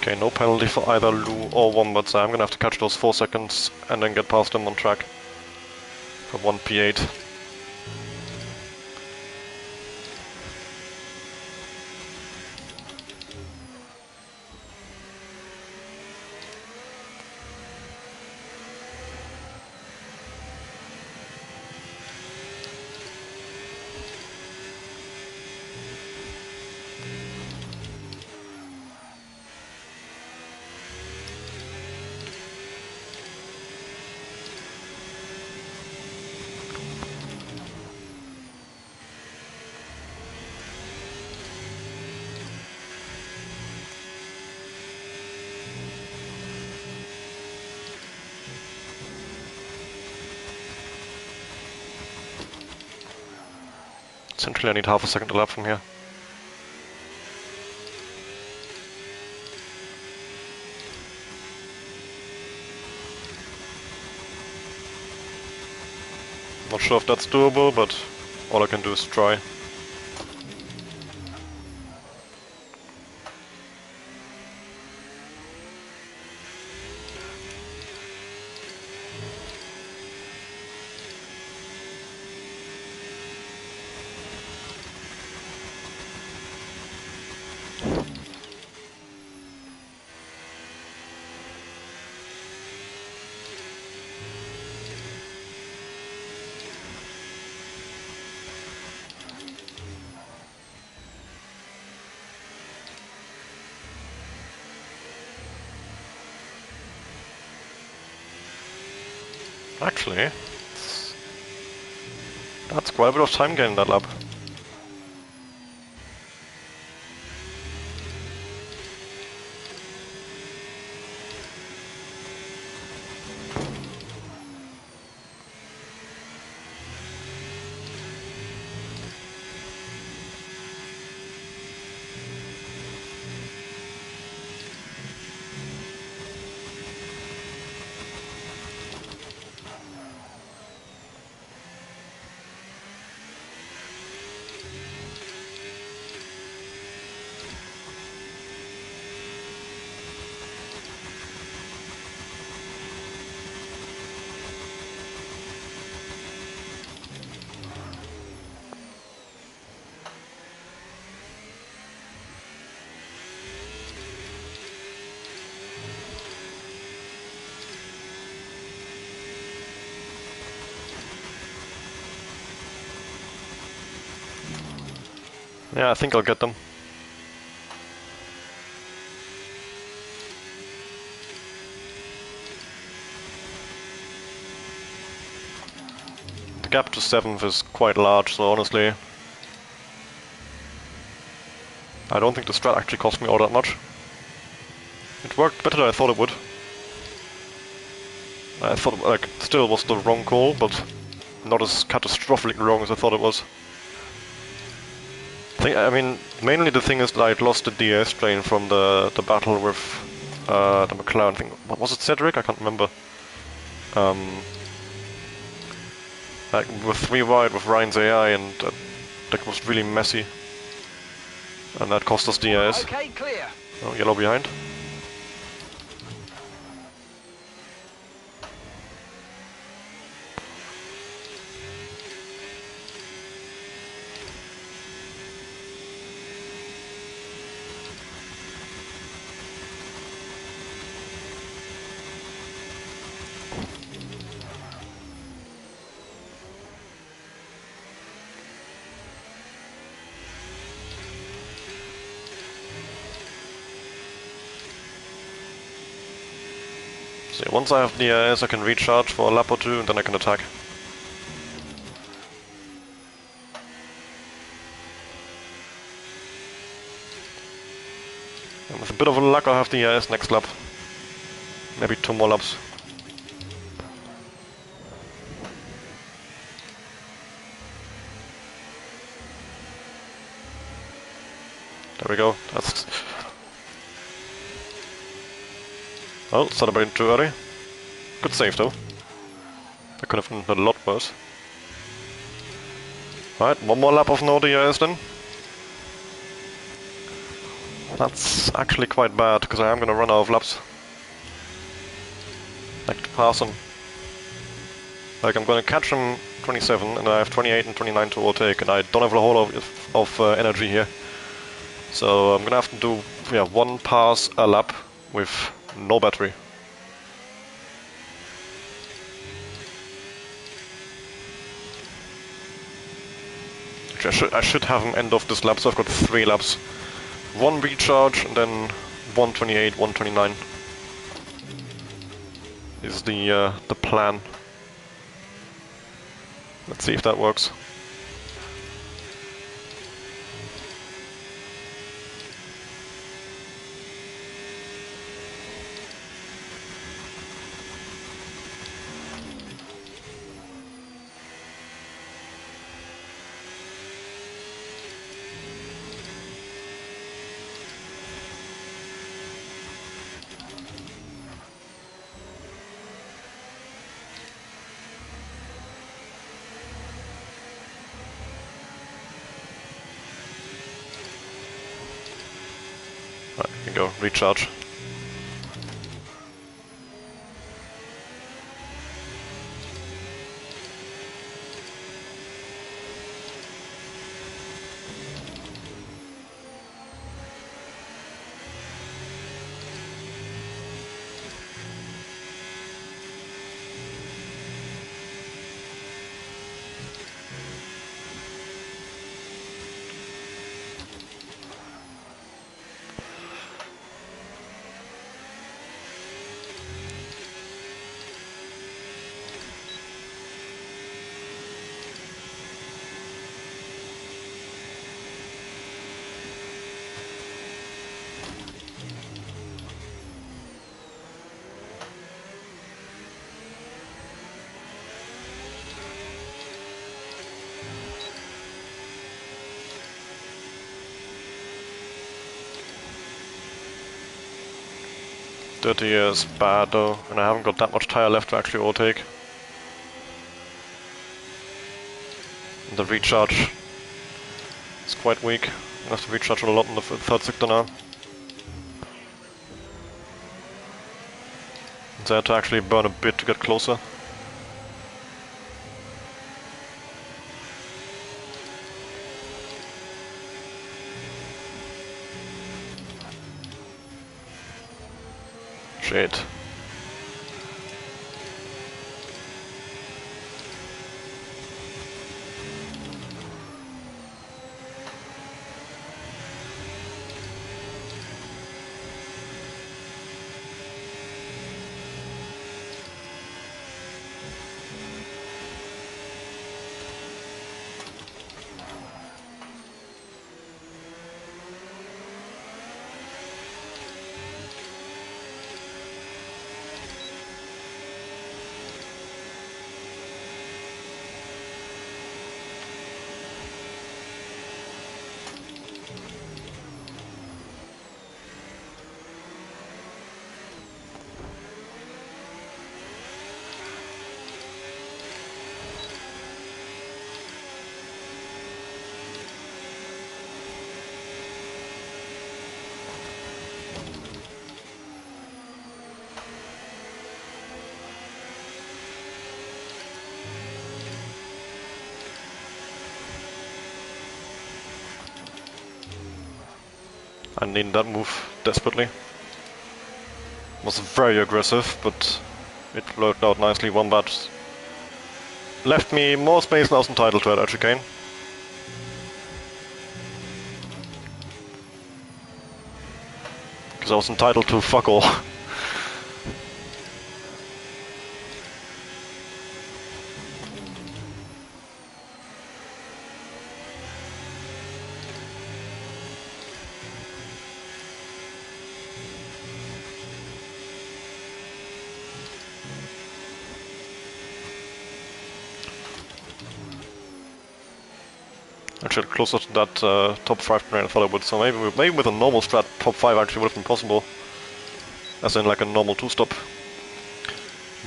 Okay, no penalty for either Lou or Wombat, so I'm gonna have to catch those 4 seconds and then get past them on track for 1P8. Essentially I need half a second to lap from here. Not sure if that's doable, but all I can do is try. Actually, that's quite a bit of time gain in that lap. Yeah, I think I'll get them. The gap to 7th is quite large, so honestly, I don't think the strat actually cost me all that much. It worked better than I thought it would. I thought, like, still was the wrong call, but not as catastrophically wrong as I thought it was. I mean, mainly the thing is that I'd lost the DS train from the battle with the McLaren thing. What was it, Cedric? I can't remember. Like with 3 wide with Ryan's AI, and that was really messy. And that cost us DRS. Okay, clear. Oh, yellow behind. So once I have DRS, I can recharge for a lap or 2, and then I can attack. And with a bit of luck, I'll have DRS next lap. Maybe 2 more laps. There we go. That's... Oh, celebrating too early. Good save though. That could have been a lot worse. Right, 1 more lap of no DRS then. That's actually quite bad, because I am gonna run out of laps. Like to pass him. Like I'm gonna catch him 27, and I have 28 and 29 to overtake, and I don't have a whole lot of energy here. So I'm gonna have to do, yeah, one pass a lap with no battery. I should have him end off this lap, so I've got 3 laps. 1 recharge, and then 128, 129 is the plan. Let's see if that works. Right, here we go, recharge. Dirty is bad though, and I haven't got that much tire left to actually overtake. And the recharge is quite weak. I have to recharge a lot in the third sector now. So I had to actually burn a bit to get closer. Shit. I need that move desperately. Was very aggressive, but it worked out nicely. Wombat left me more space than I was entitled to at chicane. Because I was entitled to fuck all. Actually closer to that top 5 than I thought I would, so maybe with a normal strat, top 5 actually would have been possible. As in like a normal 2-stop.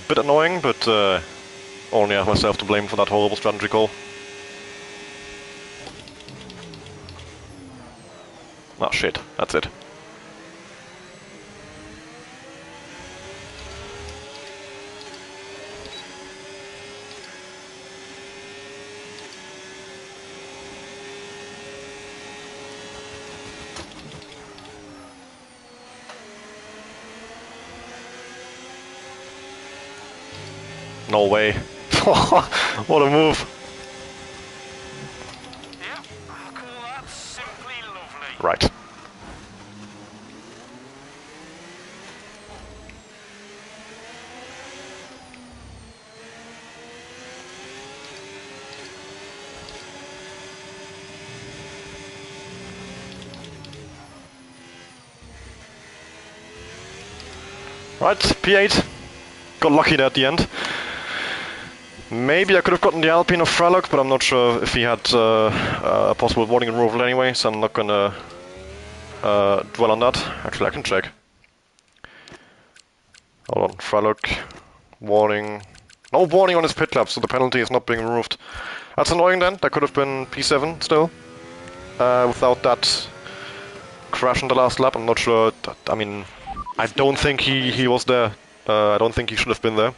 Bit annoying, but only I have myself to blame for that horrible strategy call. Ah shit, that's it. No way. What a move. Yeah, I'll call that simply lovely. Right. Right, P8. Got lucky there at the end. Maybe I could have gotten the Alpine of Fralock, but I'm not sure if he had a possible warning removal anyway, so I'm not gonna dwell on that. Actually, I can check. Hold on, Fralock, warning. No warning on his pit lap, so the penalty is not being removed. That's annoying then, that could have been P7 still. Without that crash in the last lap, I'm not sure. I mean, I don't think he was there. I don't think he should have been there.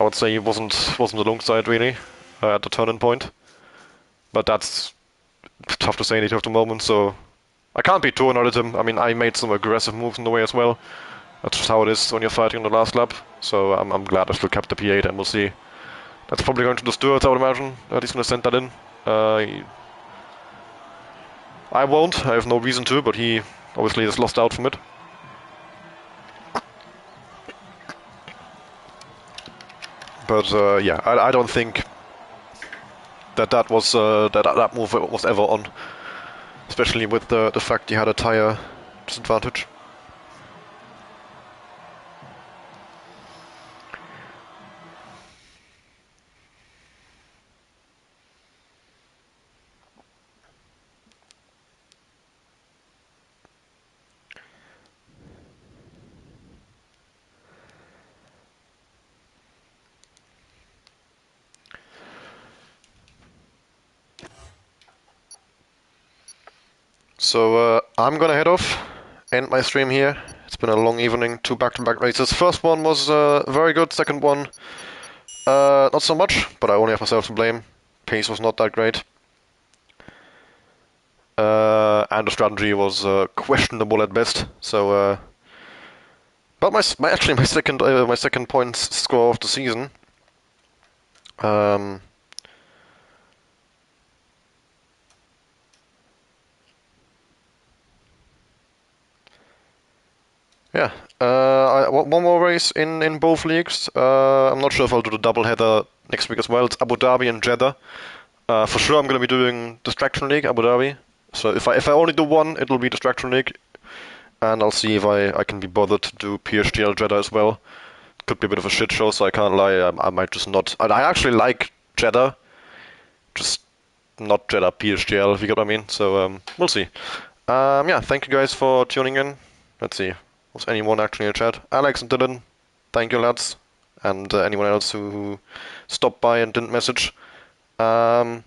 I would say he wasn't alongside really at the turning point, but that's tough to say in the heat of the moment. So I can't be too annoyed at him. I mean, I made some aggressive moves in the way as well. That's just how it is when you're fighting in the last lap. So I'm glad I still kept the P8, and we'll see. That's probably going to the stewards, I would imagine. That he's going to send that in. I won't. I have no reason to, but he obviously has lost out from it. But yeah, I don't think that was that move was ever on, especially with the fact he had a tire disadvantage. So I'm gonna head off, end my stream here. It's been a long evening, 2 back-to-back races. First one was very good, second one not so much, but I only have myself to blame. Pace was not that great. And the strategy was questionable at best. So, but my second points score of the season. Yeah, one more race in both leagues. I'm not sure if I'll do the double header next week as well. It's Abu Dhabi and Jeddah. For sure, I'm going to be doing Distraction League, Abu Dhabi. So if I only do one, it'll be Distraction League, and I'll see if I can be bothered to do PSGL Jeddah as well. Could be a bit of a shit show, so I can't lie. I might just not. I actually like Jeddah, just not Jeddah PSGL, if you get what I mean. So we'll see. Yeah, thank you guys for tuning in. Let's see. Was anyone actually in the chat? Alex and Dylan, thank you lads. And anyone else who stopped by and didn't message. Yeah,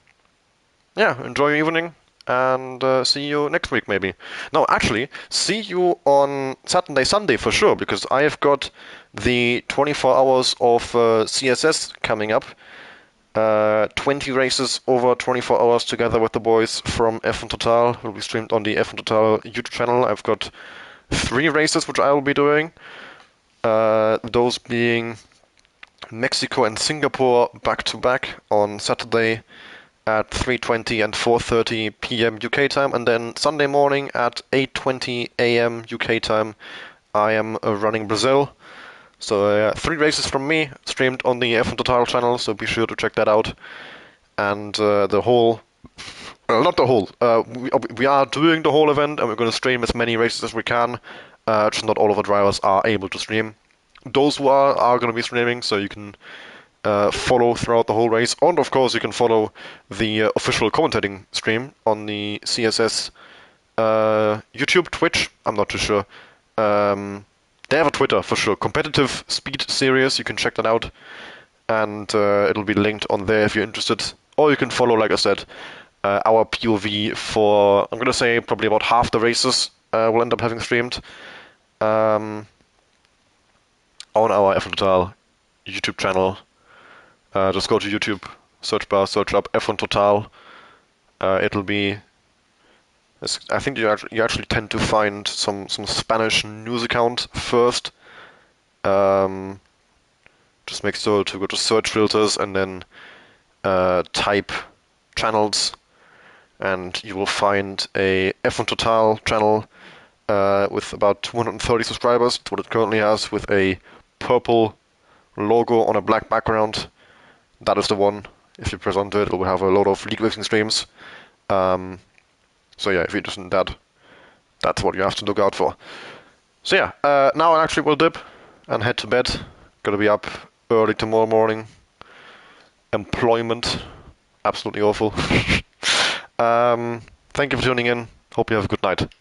enjoy your evening, and see you next week maybe. No, actually, see you on Saturday, Sunday for sure, because I have got the 24 hours of CSS coming up. 20 races over 24 hours together with the boys from F1 Total. Will be streamed on the F1 Total YouTube channel. I've got 3 races which I will be doing. Those being Mexico and Singapore back to back on Saturday at 3:20 and 4:30 p.m. UK time, and then Sunday morning at 8:20 a.m. UK time I am running Brazil. So 3 races from me streamed on the F1 Total channel, so be sure to check that out. And the whole, not the whole, we are doing the whole event, and we're going to stream as many races as we can. Just not all of the drivers are able to stream. Those who are going to be streaming, so you can follow throughout the whole race. And of course, you can follow the official commentating stream on the CSS YouTube, Twitch. I'm not too sure. They have a Twitter for sure. Competitive Speed Series. You can check that out, and it'll be linked on there if you're interested. Or you can follow, like I said, our POV for, I'm gonna say, probably about half the races we'll end up having streamed on our F1 Total YouTube channel. Just go to YouTube, search bar, search up F1 Total. It'll be. I think you actually tend to find some Spanish news account first, Just make sure to go to search filters and then type channels, and you will find a F1 Total channel with about 230 subscribers. That's what it currently has, with a purple logo on a black background. That is the one. If you press onto it, it will have a lot of League Racing streams. So yeah, if you're interested in that, that's what you have to look out for. So yeah, now I actually will dip and head to bed. Gotta be up early tomorrow morning. Employment, absolutely awful. Thank you for tuning in. Hope you have a good night.